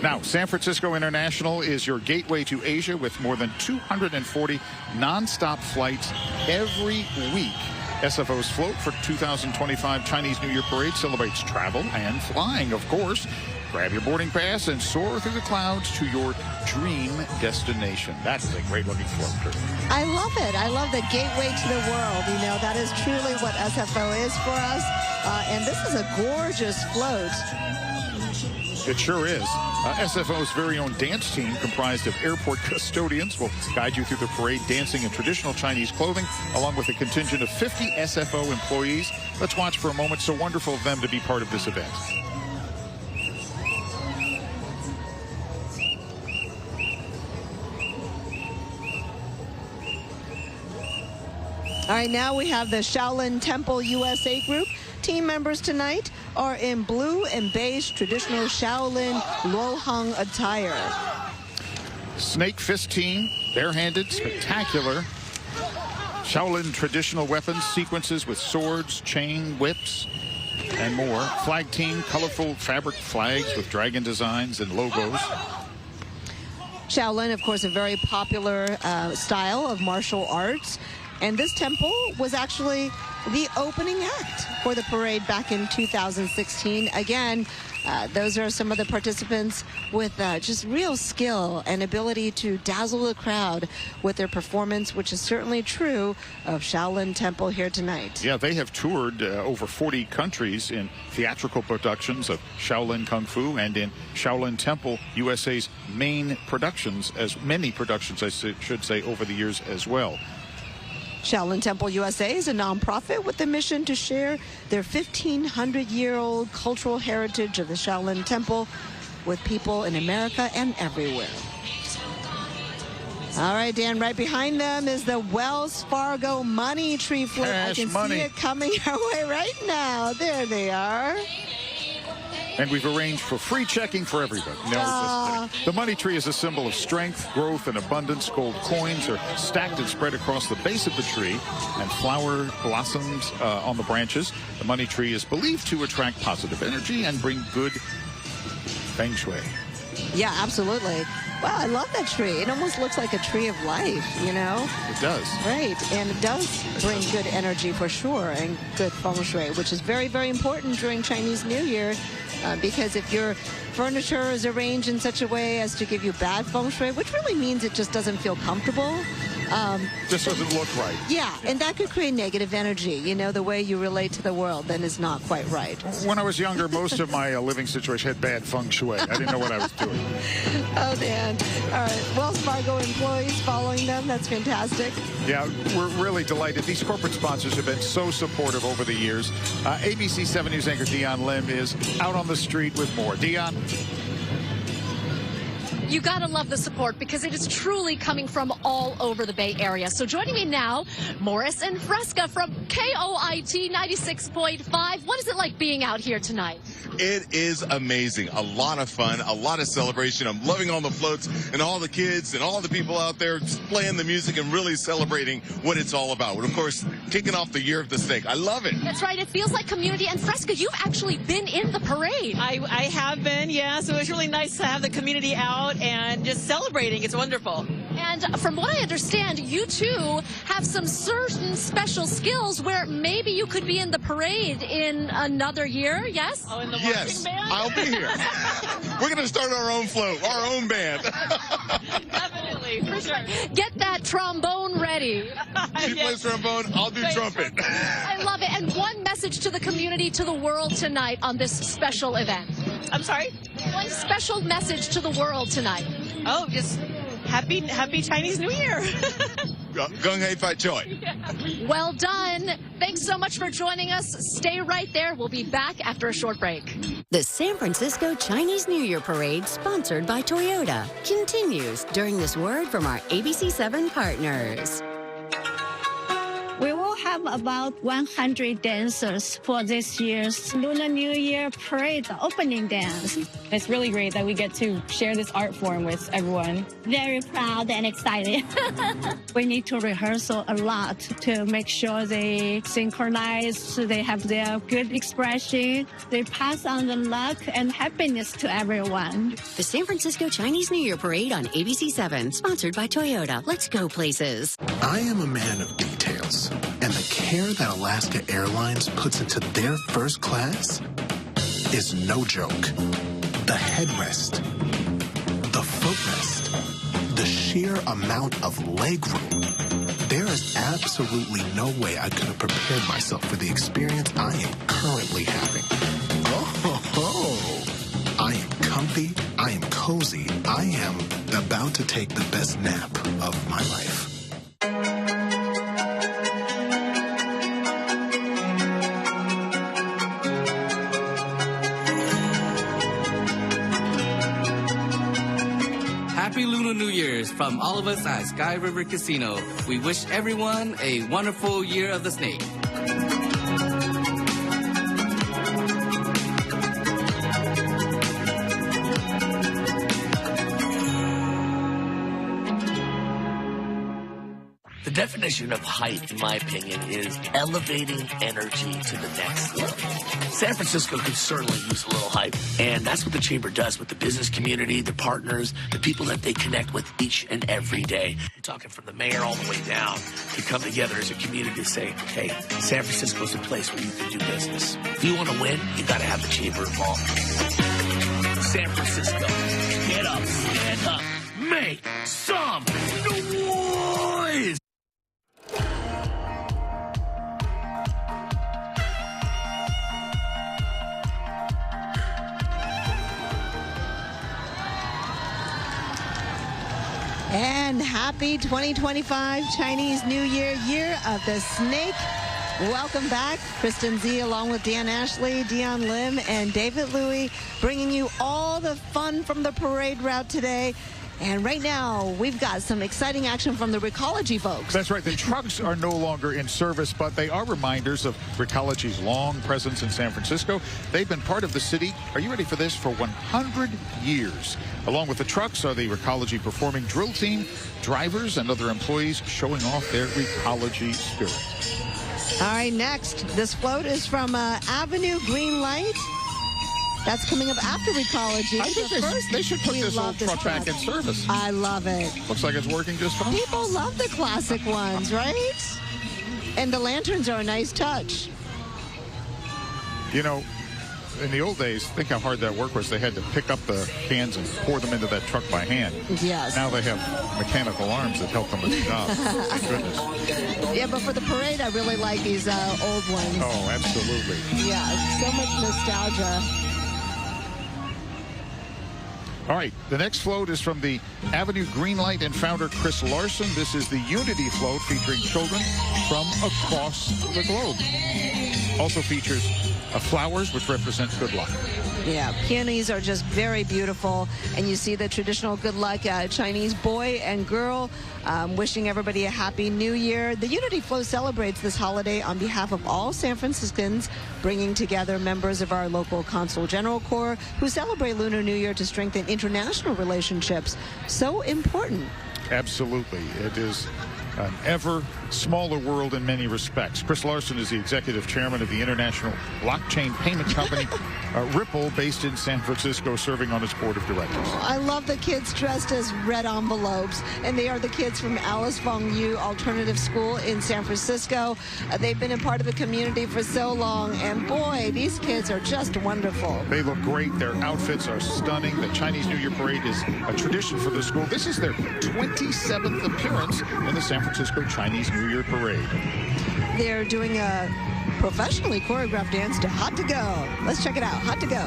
Now, San Francisco International is your gateway to Asia with more than 240 nonstop flights every week. SFO's float for 2025 Chinese New Year Parade celebrates travel and flying, of course. Grab your boarding pass and soar through the clouds to your dream destination. That is a great-looking float, too. I love it. I love the gateway to the world. You know, that is truly what SFO is for us. And this is a gorgeous float. It sure is. SFO's very own dance team, comprised of airport custodians, will guide you through the parade dancing in traditional Chinese clothing, along with a contingent of 50 SFO employees. Let's watch for a moment. So wonderful of them to be part of this event. All right, now we have the Shaolin Temple USA group. Team members tonight are in blue and beige traditional Shaolin Luohang attire. Snake fist team, barehanded, spectacular. Shaolin traditional weapons sequences with swords, chain, whips, and more. Flag team, colorful fabric flags with dragon designs and logos. Shaolin, of course, a very popular style of martial arts. And this temple was actually the opening act for the parade back in 2016. Again, those are some of the participants with just real skill and ability to dazzle the crowd with their performance, which is certainly true of Shaolin Temple here tonight. Yeah, they have toured over 40 countries in theatrical productions of Shaolin Kung Fu and in Shaolin Temple USA's main productions, as many productions, I should say, over the years as well. Shaolin Temple USA is a nonprofit with the mission to share their 1,500-year-old cultural heritage of the Shaolin Temple with people in America and everywhere. All right, Dan, right behind them is the Wells Fargo money tree float. I can see it coming our way right now. There they are. And we've arranged for free checking for everybody. The money tree is a symbol of strength, growth, and abundance. Gold coins are stacked and spread across the base of the tree, and flower blossoms on the branches. The money tree is believed to attract positive energy and bring good feng shui. Yeah, absolutely. Wow, I love that tree. It almost looks like a tree of life, you know? It does. Right, and it does bring good energy for sure, and good feng shui, which is very, very important during Chinese New Year, because if your furniture is arranged in such a way as to give you bad feng shui, which really means it just doesn't feel comfortable. This doesn't look right. Yeah, and that could create negative energy. You know, the way you relate to the world then is not quite right. When I was younger, most of my living situation had bad feng shui. I didn't know what I was doing. Oh, Dan. All right, Wells Fargo employees following them. That's fantastic. Yeah, we're really delighted. These corporate sponsors have been so supportive over the years. ABC 7 News anchor Dion Lim is out on the street with more. Dion? You gotta love the support because it is truly coming from all over the Bay Area. So joining me now, Morris and Fresca from KOIT 96.5. What is it like being out here tonight? It is amazing. A lot of fun, a lot of celebration. I'm loving all the floats and all the kids and all the people out there playing the music and really celebrating what it's all about. But of course, kicking off the Year of the Snake. I love it. That's right. It feels like community. And Fresca, you've actually been in the parade. I have been, yeah. So it was really nice to have the community out and just celebrating. It's wonderful. And from what I understand, you two have some certain special skills where maybe you could be in the parade in another year, yes? Oh, in the yes, band? I'll be here. We're going to start our own float, our own band. Definitely, for sure. Get that trombone ready. She plays trombone, I'll do trumpet. I love it. And one message to the community, to the world tonight on this special event. I'm sorry? One special message to the world tonight. Oh, just happy Chinese New Year. Gung Hei Fat Choi. Well done. Thanks so much for joining us. Stay right there. We'll be back after a short break. The San Francisco Chinese New Year Parade, sponsored by Toyota, continues during this word from our ABC 7 partners. We will have about 100 dancers for this year's Lunar New Year Parade opening dance. It's really great that we get to share this art form with everyone. Very proud and excited. We need to rehearse a lot to make sure they synchronize, so they have their good expression. They pass on the luck and happiness to everyone. The San Francisco Chinese New Year Parade on ABC 7, sponsored by Toyota. Let's go places. I am a man of details, and the care that Alaska Airlines puts into their first class is no joke. The headrest, the footrest, the sheer amount of legroom. There is absolutely no way I could have prepared myself for the experience I am currently having. Oh, I am comfy, I am cozy, I am about to take the best nap of my life. Happy Lunar New Year's from all of us at Sky River Casino. We wish everyone a wonderful Year of the Snake. The definition of height, in my opinion, is elevating energy to the next level. San Francisco could certainly use a little hype, and that's what the Chamber does with the business community, the partners, the people that they connect with each and every day. I'm talking from the mayor all the way down to come together as a community to say, hey, San Francisco's a place where you can do business. If you want to win, you got to have the Chamber involved. San Francisco, get up, stand up, make some noise! And happy 2025 Chinese New Year, Year of the Snake. Welcome back. Kristen Z along with Dan Ashley, Dion Lim, and David Louie, bringing you all the fun from the parade route today. And right now, we've got some exciting action from the Recology folks. That's right. The trucks are no longer in service, but they are reminders of Recology's long presence in San Francisco. They've been part of the city, are you ready for this, for 100 years. Along with the trucks are the Recology performing drill team, drivers, and other employees showing off their Recology spirit. All right, next, this float is from Avenue Green Light. That's coming up after Recology. I think they should put this old truck back in service. I love it. Looks like it's working just fine. People love the classic ones, right? And the lanterns are a nice touch. You know, in the old days, think how hard that work was. They had to pick up the cans and pour them into that truck by hand. Yes. Now they have mechanical arms that help them with the job. Thank goodness. Yeah, but for the parade, I really like these old ones. Oh, absolutely. Yeah, so much nostalgia. All right, the next float is from the Avenue Greenlight and founder Chris Larson. This is the Unity float featuring children from across the globe. Also features flowers, which represent good luck. Yeah, peonies are just very beautiful. And you see the traditional good luck Chinese boy and girl wishing everybody a happy new year. The Unity Flow celebrates this holiday on behalf of all San Franciscans, bringing together members of our local Consul General Corps who celebrate Lunar New Year to strengthen international relationships. So important. Absolutely. It is an ever smaller world in many respects. Chris Larson is the executive chairman of the international blockchain payment company Ripple, based in San Francisco, serving on its board of directors. I love the kids dressed as red envelopes, and they are the kids from Alice Fong Yu Alternative School in San Francisco. They've been a part of the community for so long, and boy, these kids are just wonderful. They look great. Their outfits are stunning. The Chinese New Year Parade is a tradition for the school. This is their 27th appearance in the San Francisco Chinese New Year Parade. They're doing a professionally choreographed dance to Hot to Go. Let's check it out. Hot to Go.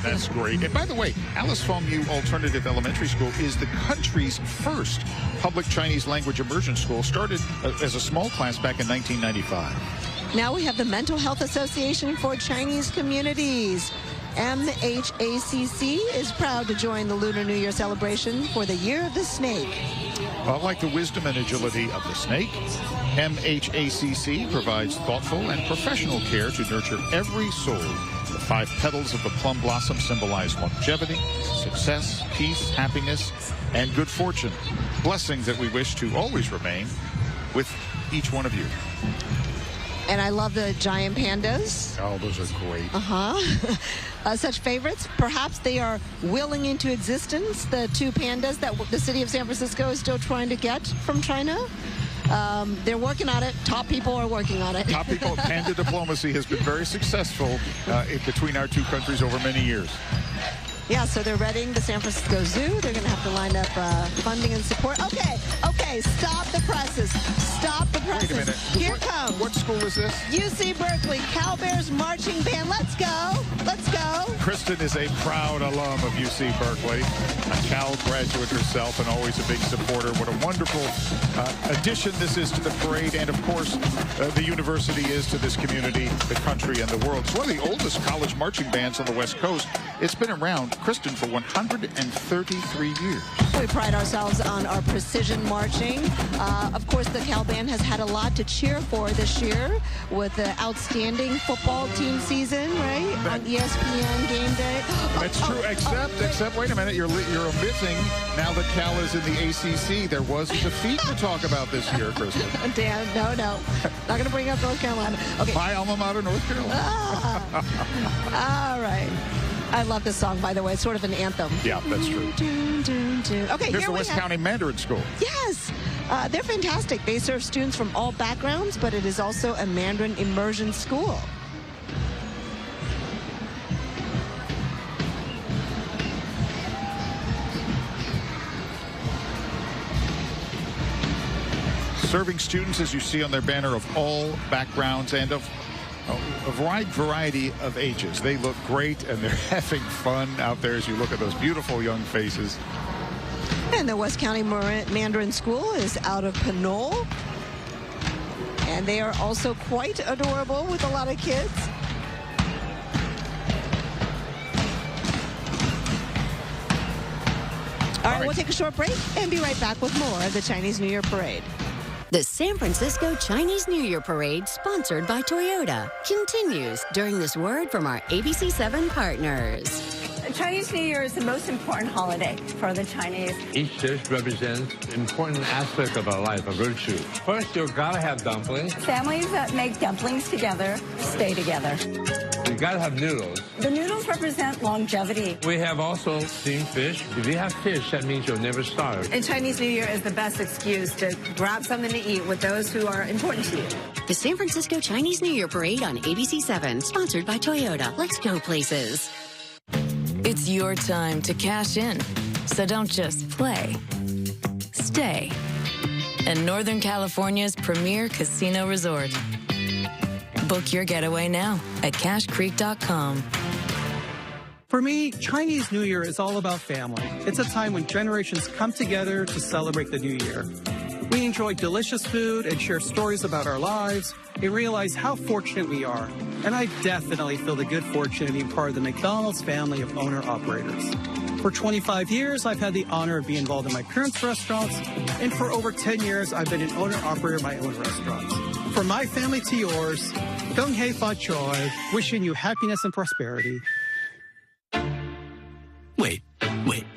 That's great. And by the way, Alice Fong Yu Alternative Elementary School is the country's first public Chinese language immersion school, started as a small class back in 1995. Now we have the Mental Health Association for Chinese Communities. MHACC is proud to join the Lunar New Year celebration for the Year of the Snake. Well, like the wisdom and agility of the snake, MHACC provides thoughtful and professional care to nurture every soul. The 5 petals of the plum blossom symbolize longevity, success, peace, happiness, and good fortune. Blessings that we wish to always remain with each one of you. And I love the giant pandas. Oh, those are great. Such favorites. Perhaps they are willing into existence, the 2 pandas that the city of San Francisco is still trying to get from China. They're working on it. Top people are working on it. Top people. Panda diplomacy has been very successful between our 2 countries over many years. Yeah, so they're readying the San Francisco Zoo. They're going to have to line up funding and support. Okay, stop the presses. Stop the presses. Wait a minute. Here comes. What school is this? UC Berkeley, Cal Bears Marching Band. Let's go. Let's go. Kristen is a proud alum of UC Berkeley, a Cal graduate herself and always a big supporter. What a wonderful addition this is to the parade, and of course, the university is to this community, the country, and the world. It's one of the oldest college marching bands on the West Coast. It's been around, Kristen, for 133 years. We pride ourselves on our precision marching. Of course, the Cal Band has had a lot to cheer for this year with the outstanding football team season, right? On ESPN game day. That's true, except, wait a minute, you're omitting, now that Cal is in the ACC, there was a defeat to talk about this year, Kristen. Dan, no. Not going to bring up North Carolina. Okay. My alma mater, North Carolina. All right. I love this song, by the way. It's sort of an anthem. Yeah, that's true. Okay, here's the West County Mandarin School. Yes. They're fantastic. They serve students from all backgrounds, but it is also a Mandarin immersion school. Serving students, as you see on their banner, of all backgrounds and of a wide variety of ages. They look great, and they're having fun out there as you look at those beautiful young faces. And the West County Mandarin School is out of Pinole. And they are also quite adorable with a lot of kids. All right, we'll take a short break and be right back with more of the Chinese New Year Parade. The San Francisco Chinese New Year Parade, sponsored by Toyota, continues during this word from our ABC7 partners. Chinese New Year is the most important holiday for the Chinese. Each dish represents an important aspect of our life, a virtue. First, you've got to have dumplings. Families that make dumplings together stay together. You got to have noodles. The noodles represent longevity. We have also steamed fish. If you have fish, that means you'll never starve. And Chinese New Year is the best excuse to grab something to eat with those who are important to you. The San Francisco Chinese New Year Parade on ABC7, sponsored by Toyota. Let's go places. It's your time to cash in, so don't just play. Stay. In Northern California's premier casino resort. Book your getaway now at cashcreek.com. For me, Chinese New Year is all about family. It's a time when generations come together to celebrate the new year. We enjoy delicious food and share stories about our lives and realize how fortunate we are. And I definitely feel the good fortune of being part of the McDonald's family of owner-operators. For 25 years, I've had the honor of being involved in my parents' restaurants, and for over 10 years, I've been an owner-operator of my own restaurants. From my family to yours, Gong Hei Fa Choi, wishing you happiness and prosperity. Wait,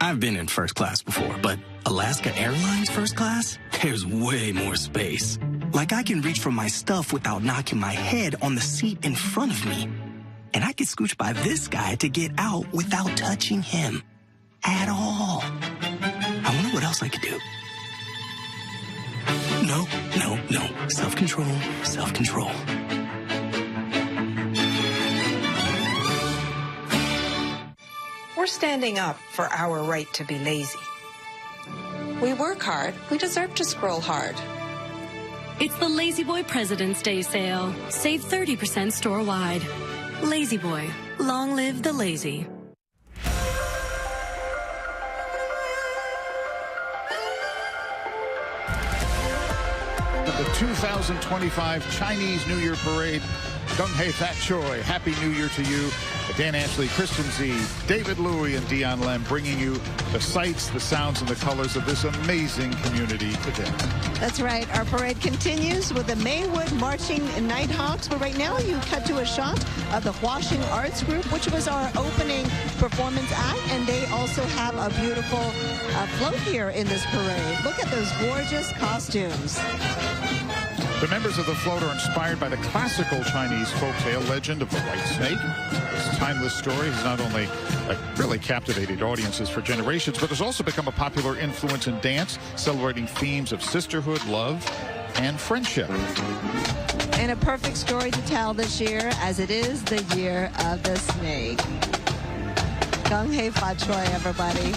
I've been in first class before, but Alaska Airlines first class? There's way more space. Like I can reach for my stuff without knocking my head on the seat in front of me. And I can scooch by this guy to get out without touching him at all. I wonder what else I could do. No. Self-control, self-control. We're standing up for our right to be lazy. We work hard. We deserve to scroll hard. It's the Lazy Boy President's Day sale. Save 30% store-wide. Lazy Boy. Long live the lazy. The 2025 Chinese New Year Parade. Gong Hei Fat Choi, Happy New Year to you. Dan Ashley, Kristen Z, David Louie, and Dion Lem bringing you the sights, the sounds, and the colors of this amazing community today. That's right. Our parade continues with the Maywood Marching Nighthawks. But right now you cut to a shot of the Huaxing Arts Group, which was our opening performance act. And they also have a beautiful float here in this parade. Look at those gorgeous costumes. The members of the float are inspired by the classical Chinese folktale legend of the White Snake. This timeless story has not only really captivated audiences for generations, but has also become a popular influence in dance, celebrating themes of sisterhood, love, and friendship. And a perfect story to tell this year, as it is the year of the snake. Gong Hei Fa Choi, everybody.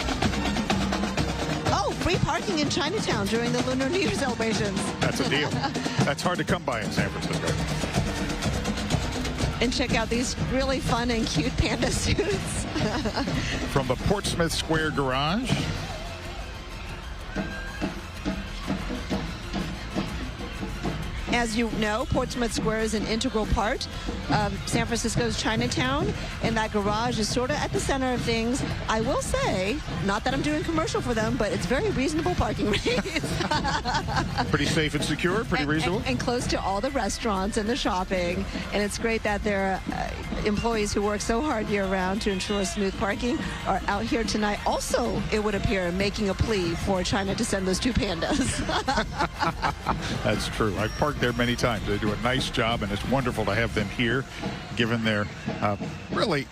Oh, free parking in Chinatown during the Lunar New Year celebrations. That's a deal. That's hard to come by in San Francisco. And check out these really fun and cute panda suits. From the Portsmouth Square Garage. As you know, Portsmouth Square is an integral part of San Francisco's Chinatown, and that garage is sort of at the center of things. I will say, not that I'm doing a commercial for them, but it's very reasonable parking rates. Pretty safe and secure, pretty reasonable. And close to all the restaurants and the shopping. And it's great that their employees who work so hard year-round to ensure smooth parking are out here tonight. Also, it would appear, making a plea for China to send those two pandas. That's true. I've parked there many times. They do a nice job, and it's wonderful to have them here, given their really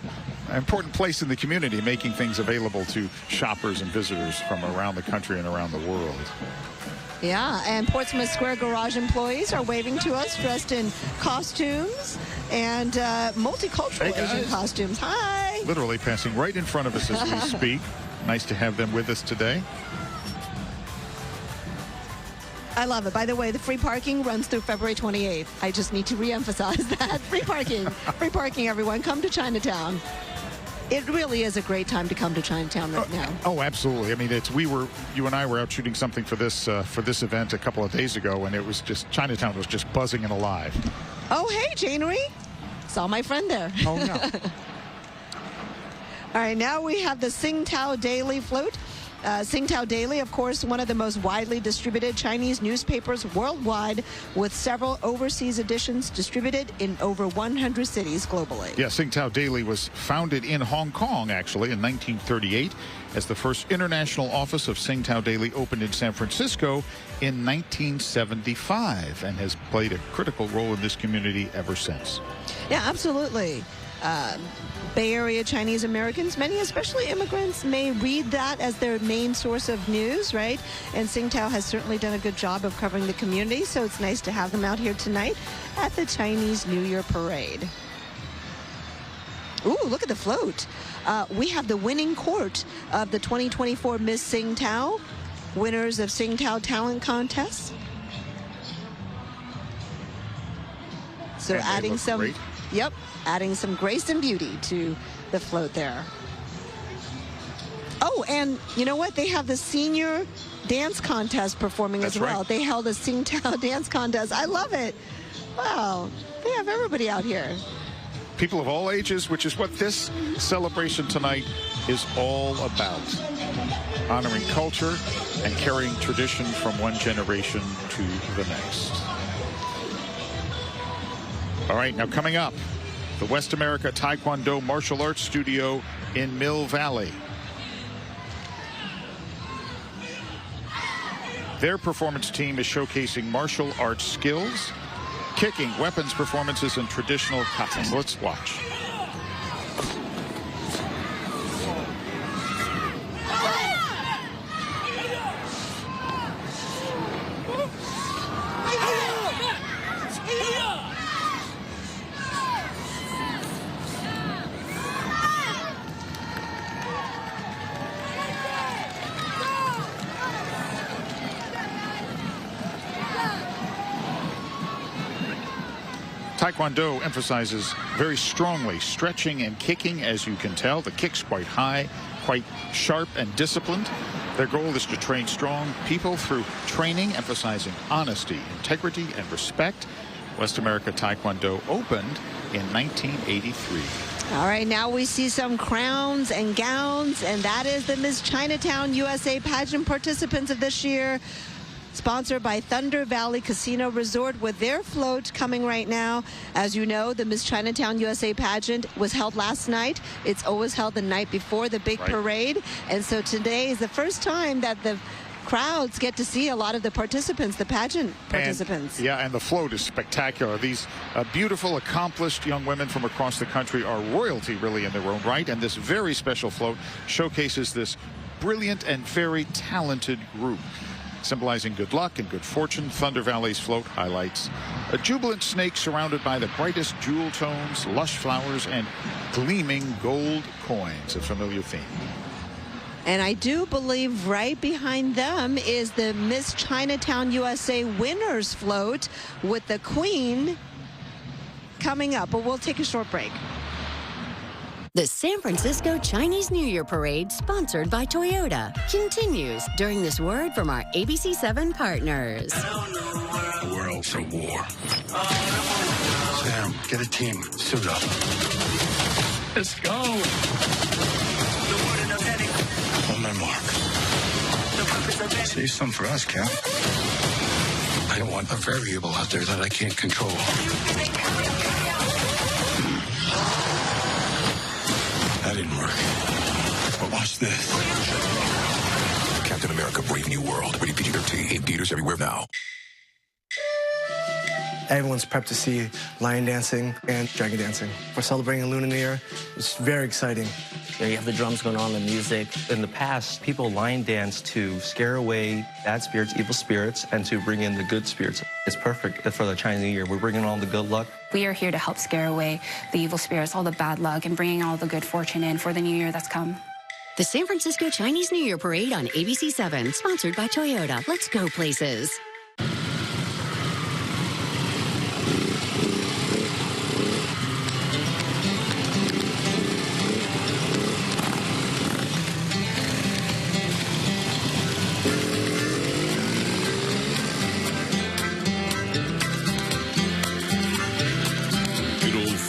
important place in the community, making things available to shoppers and visitors from around the country and around the world. Yeah, and Portsmouth Square Garage employees are waving to us dressed in costumes and multicultural Asian costumes. Hi! Literally passing right in front of us as we speak. Nice to have them with us today. I love it. By the way, the free parking runs through February 28th. I just need to reemphasize that. Free parking. Free parking, everyone. Come to Chinatown. it really is a great time to come to Chinatown right now. Oh, absolutely. I mean, you and I were out shooting something for this event a couple of days ago, and it was just, Chinatown was just buzzing and alive. Oh, hey, Janery. Saw my friend there. Oh, no. All right, now we have the Sow Daily float. Sow Daily, of course, one of the most widely distributed Chinese newspapers worldwide, with several overseas editions distributed in over 100 cities globally. Yeah, Sow Daily was founded in Hong Kong, actually, in 1938, as the first international office of Sow Daily opened in San Francisco in 1975, and has played a critical role in this community ever since. Yeah, absolutely. Bay Area Chinese Americans, many especially immigrants, may read that as their main source of news, right? And Tsingtao has certainly done a good job of covering the community, so it's nice to have them out here tonight at the Chinese New Year Parade. Ooh, look at the float. We have the winning court of the 2024 Miss Tsingtao, winners of Tsingtao Talent Contest. So adding some... Great. Yep, adding some grace and beauty to the float there. Oh, and you know what? They have the senior dance contest performing as well. Right. They held a Tsingtao dance contest. I love it. Wow, they have everybody out here. People of all ages, which is what this celebration tonight is all about. Honoring culture and carrying tradition from one generation to the next. All right, now coming up, the West America Taekwondo Martial Arts Studio in Mill Valley. Their performance team is showcasing martial arts skills, kicking, weapons performances, and traditional katas. Let's watch. Taekwondo emphasizes very strongly stretching and kicking, as you can tell. The kick's quite high, quite sharp and disciplined. Their goal is to train strong people through training, emphasizing honesty, integrity, and respect. West America Taekwondo opened in 1983. All right, now we see some crowns and gowns, and that is the Miss Chinatown USA pageant participants of this year. Sponsored by Thunder Valley Casino Resort, with their float coming right now. As you know, the Miss Chinatown USA pageant was held last night. It's always held the night before the big parade. And so today is the first time that the crowds get to see a lot of the participants, the pageant participants. And the float is spectacular. These beautiful, accomplished young women from across the country are royalty, really, in their own right. And this very special float showcases this brilliant and very talented group. Symbolizing good luck and good fortune, Thunder Valley's float highlights a jubilant snake surrounded by the brightest jewel tones, lush flowers, and gleaming gold coins, a familiar theme. And I do believe right behind them is the Miss Chinatown USA winners float with the Queen coming up. But we'll take a short break. The San Francisco Chinese New Year Parade, sponsored by Toyota, continues during this word from our ABC7 partners. The world's at war. Sam, get a team. Suit up. Let's go. On my mark. Save some for us, Cap. I don't want a variable out there that I can't control. That didn't work. But watch this. Captain America: Brave New World. Rated PG-13. In theaters everywhere now. Everyone's prepped to see lion dancing and dragon dancing. We're celebrating Lunar New Year. It's very exciting. There you have the drums going on, the music. In the past, people lion dance to scare away bad spirits, evil spirits, and to bring in the good spirits. It's perfect for the Chinese New Year. We're bringing all the good luck. We are here to help scare away the evil spirits, all the bad luck, and bringing all the good fortune in for the new year that's come. The San Francisco Chinese New Year Parade on ABC7, sponsored by Toyota. Let's go places.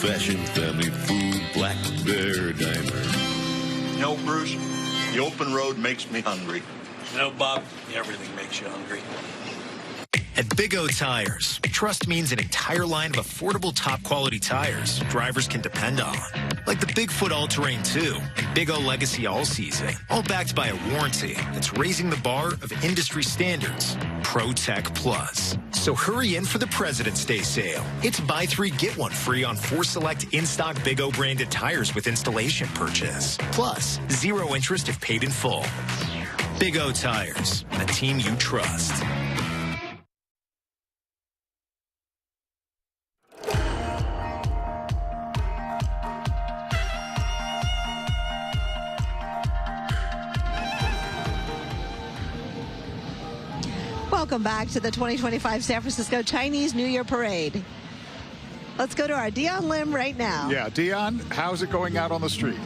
old-fashioned family food, Black Bear Diner. You know, Bruce, the open road makes me hungry. You know, Bob, everything makes you hungry. At Big O Tires, trust means an entire line of affordable top-quality tires drivers can depend on. Like the Bigfoot All-Terrain 2 and Big O Legacy All-Season, all backed by a warranty that's raising the bar of industry standards, ProTech Plus. So hurry in for the President's Day sale. It's buy 3, get 1 free on 4 select in-stock Big O branded tires with installation purchase. Plus, 0 interest if paid in full. Big O Tires, a team you trust. Welcome back to the 2025 San Francisco Chinese New Year Parade. Let's go to our Dion Lim right now. Yeah, Dion, how's it going out on the street?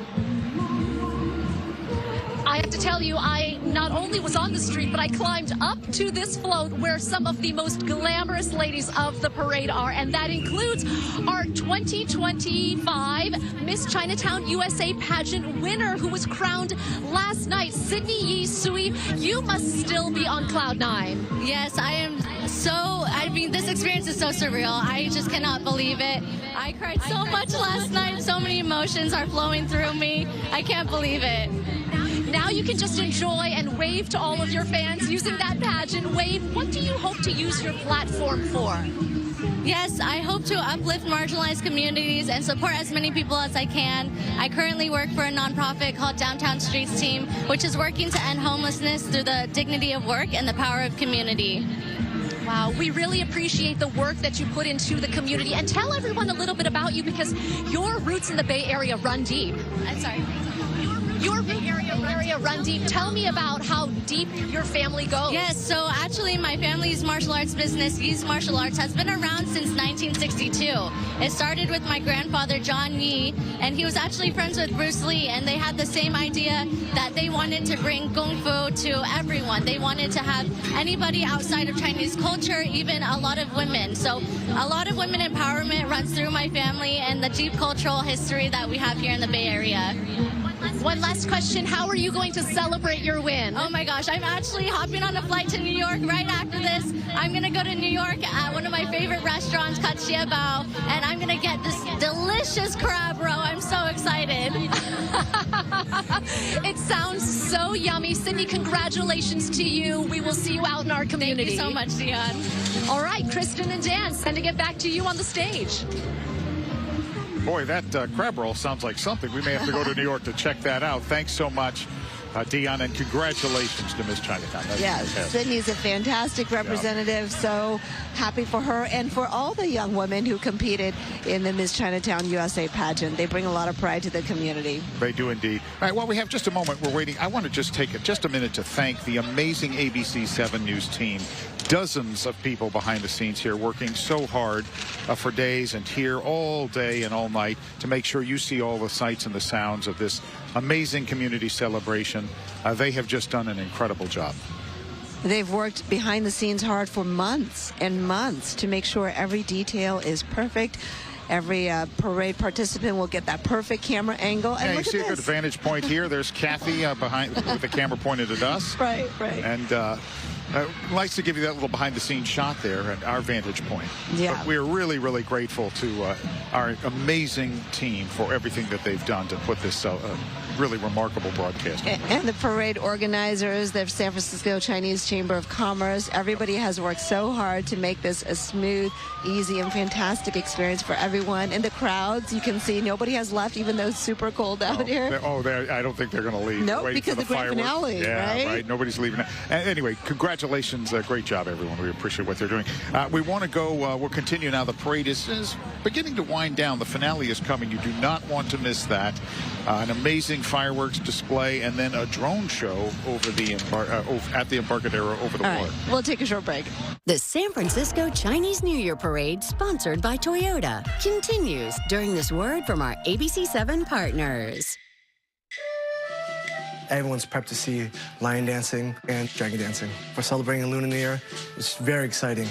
I have to tell you, I not only was on the street, but I climbed up to this float where some of the most glamorous ladies of the parade are, and that includes our 2025 Miss Chinatown USA pageant winner who was crowned last night, Sydney Yi Sui. You must still be on cloud 9. Yes, I am this experience is so surreal. I just cannot believe it. I cried so much last night. So many emotions are flowing through me. I can't believe it. Now you can just enjoy and wave to all of your fans using that pageant wave. What do you hope to use your platform for? Yes, I hope to uplift marginalized communities and support as many people as I can. I currently work for a nonprofit called Downtown Streets Team, which is working to end homelessness through the dignity of work and the power of community. Wow, we really appreciate the work that you put into the community. And tell everyone a little bit about you, because your roots in the Bay Area run deep. I'm sorry. Your Bay Area run deep. Tell me about how deep your family goes. Yes, so actually my family's martial arts business, Yi's Martial Arts, has been around since 1962. It started with my grandfather, John Yi, and he was actually friends with Bruce Lee, and they had the same idea that they wanted to bring Kung Fu to everyone. They wanted to have anybody outside of Chinese culture, even a lot of women. So a lot of women empowerment runs through my family and the deep cultural history that we have here in the Bay Area. One last question. How are you going to celebrate your win? Oh my gosh, I'm actually hopping on a flight to New York right after this. I'm going to go to New York at one of my favorite restaurants called Chia Bao, and I'm going to get this delicious crab roe. I'm so excited. It sounds so yummy. Sydney, congratulations to you. We will see you out in our community. Thank you so much, Dion. All right, Kristen and Dan, sending it back to you on the stage. Boy, that crab roll sounds like something. We may have to go to New York to check that out. Thanks so much, Dion, and congratulations to Miss Chinatown. Yes, Sydney's a fantastic representative. Yeah. So happy for her and for all the young women who competed in the Miss Chinatown USA pageant. They bring a lot of pride to the community. They do indeed. All right, well, we have just a moment. We're waiting. I want to just take just a minute to thank the amazing ABC 7 News team. Dozens of people behind the scenes here working so hard for days and here all day and all night to make sure you see all the sights and the sounds of this amazing community celebration. They have just done an incredible job. They've worked behind the scenes hard for months and months to make sure every detail is perfect. Every parade participant will get that perfect camera angle. And yeah, you see a good vantage point here. There's Kathy behind with the camera pointed at us. Right. And likes to give you that little behind-the-scenes shot there at our vantage point. Yeah. But we're really, really grateful to our amazing team for everything that they've done to put this really remarkable broadcast on. And the parade organizers, the San Francisco Chinese Chamber of Commerce, everybody has worked so hard to make this a smooth, easy, and fantastic experience for everyone. And the crowds, you can see nobody has left, even though it's super cold out here. I don't think they're going to leave. Nope, because the grand finale, right? Nobody's leaving. Anyway, congratulations. Great job, everyone. We appreciate what they're doing. We want to go, we'll continue now. The parade is beginning to wind down. The finale is coming. You do not want to miss that. An amazing fireworks display and then a drone show over the at the Embarcadero over the water. Right, we'll take a short break. The San Francisco Chinese New Year Parade, sponsored by Toyota, continues during this word from our ABC 7 partners. Everyone's prepped to see lion dancing and dragon dancing. We're celebrating Lunar New Year. It's very exciting.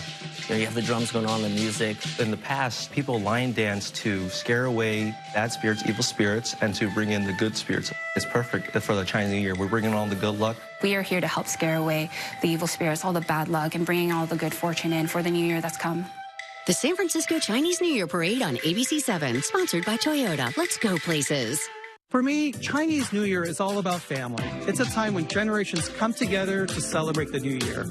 You have the drums going on, the music. In the past, people line dance to scare away bad spirits, evil spirits, and to bring in the good spirits. It's perfect for the Chinese New Year. We're bringing all the good luck. We are here to help scare away the evil spirits, all the bad luck, and bringing all the good fortune in for the new year that's come. The San Francisco Chinese New Year Parade on ABC 7, sponsored by Toyota. Let's go places. For me, Chinese New Year is all about family. It's a time when generations come together to celebrate the new year.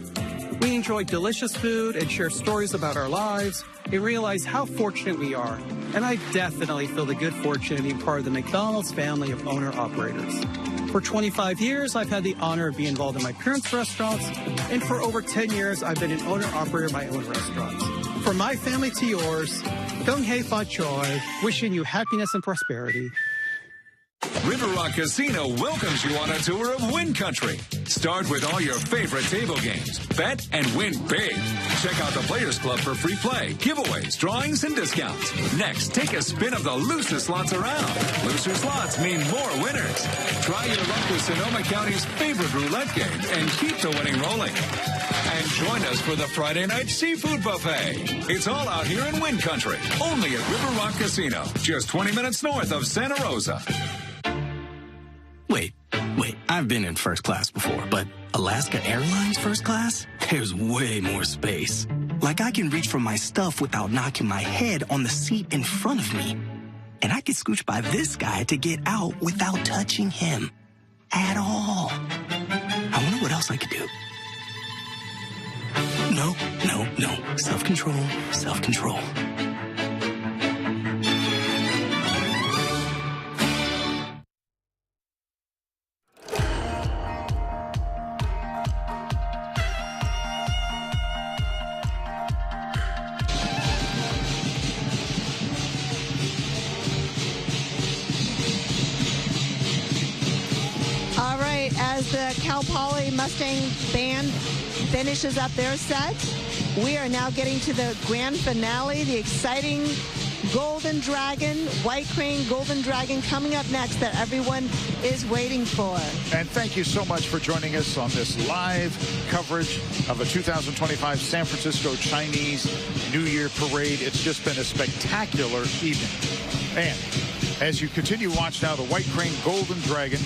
We enjoy delicious food and share stories about our lives and realize how fortunate we are. And I definitely feel the good fortune of being part of the McDonald's family of owner-operators. For 25 years, I've had the honor of being involved in my parents' restaurants, and for over 10 years, I've been an owner-operator of my own restaurants. From my family to yours, Gong Hei Fa Choi, wishing you happiness and prosperity. River Rock Casino welcomes you on a tour of Win Country. Start with all your favorite table games. Bet and win big. Check out the Players Club for free play, giveaways, drawings, and discounts. Next, take a spin of the loosest slots around. Looser slots mean more winners. Try your luck with Sonoma County's favorite roulette game and keep the winning rolling. And join us for the Friday night seafood buffet. It's all out here in Win Country, only at River Rock Casino, just 20 minutes north of Santa Rosa. Wait, I've been in first class before, but Alaska Airlines first class? There's way more space. Like I can reach for my stuff without knocking my head on the seat in front of me. And I can scooch by this guy to get out without touching him at all. I wonder what else I could do. No. Self-control, self-control. All right, as the Cal Poly Mustang band finishes up their set, we are now getting to the grand finale, the exciting Golden Dragon, White Crane Golden Dragon coming up next that everyone is waiting for. And thank you so much for joining us on this live coverage of the 2025 San Francisco Chinese New Year Parade. It's just been a spectacular evening. And as you continue to watch now the White Crane Golden Dragon,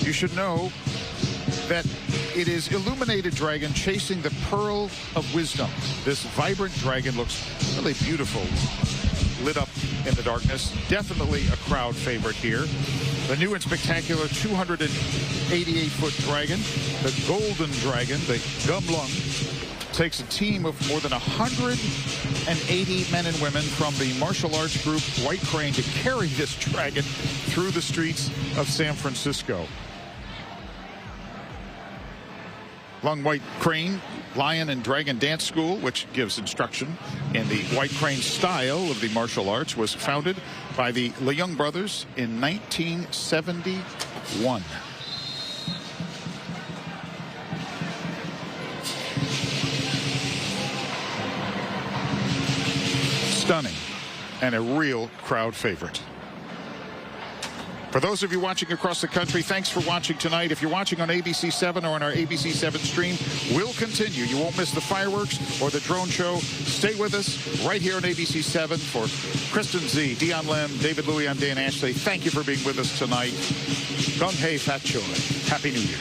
you should know that it is Illuminated Dragon chasing the Pearl of Wisdom. This vibrant dragon looks really beautiful, lit up in the darkness. Definitely a crowd favorite here. The new and spectacular 288-foot dragon, the Golden Dragon, the Gumlung, takes a team of more than 180 men and women from the martial arts group White Crane to carry this dragon through the streets of San Francisco. Lung White Crane Lion and Dragon Dance School, which gives instruction in the White Crane style of the martial arts, was founded by the Leung brothers in 1971. Stunning and a real crowd favorite. For those of you watching across the country, thanks for watching tonight. If you're watching on ABC 7 or on our ABC 7 stream, we'll continue. You won't miss the fireworks or the drone show. Stay with us right here on ABC 7 for Kristen Z, Dion Lim, David Louie. I'm Dan Ashley. Thank you for being with us tonight. Gong Hei Fat Choi. Happy New Year.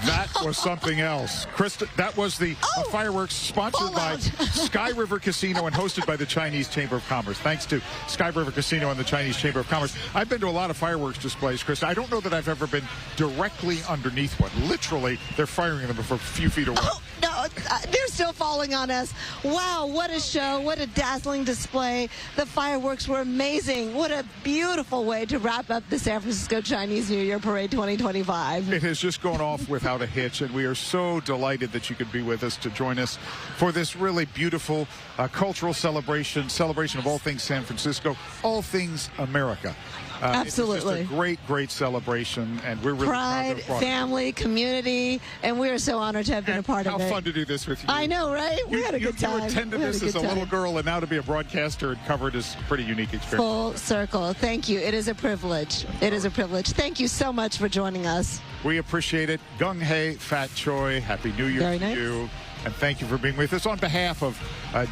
that was something else. Krista, that was the fireworks sponsored by Sky River Casino and hosted by the Chinese Chamber of Commerce. Thanks to Sky River Casino and the Chinese Chamber of Commerce. I've been to a lot of fireworks displays, Krista. I don't know that I've ever been directly underneath one. Literally, they're firing them from a few feet away. Oh, no, they're still falling on us. Wow, what a show. What a dazzling display. The fireworks were amazing. What a beautiful way to wrap up the San Francisco Chinese New Year Parade 2025. It has just gone off without a hitch, and we are so delighted that you could be with us to join us for this really beautiful cultural celebration of all things San Francisco, all things America. Absolutely. It's just a great, great celebration, and we're really pride, proud of family, community, and we are so honored to have been a part of it. How fun to do this with you. I know, right? We had a good time. You attended this as a little girl, and now to be a broadcaster and cover it is a pretty unique experience. Full circle. Thank you. It is a privilege. It is a privilege. Thank you so much for joining us. We appreciate it. Gung Hei, Fat Choi, Happy New Year to you. And thank you for being with us. On behalf of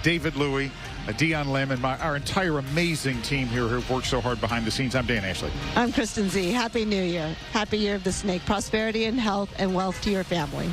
David Louie, Dion Lim, and our entire amazing team here who've worked so hard behind the scenes, I'm Dan Ashley. I'm Kristen Z. Happy New Year. Happy Year of the Snake. Prosperity and health and wealth to your family.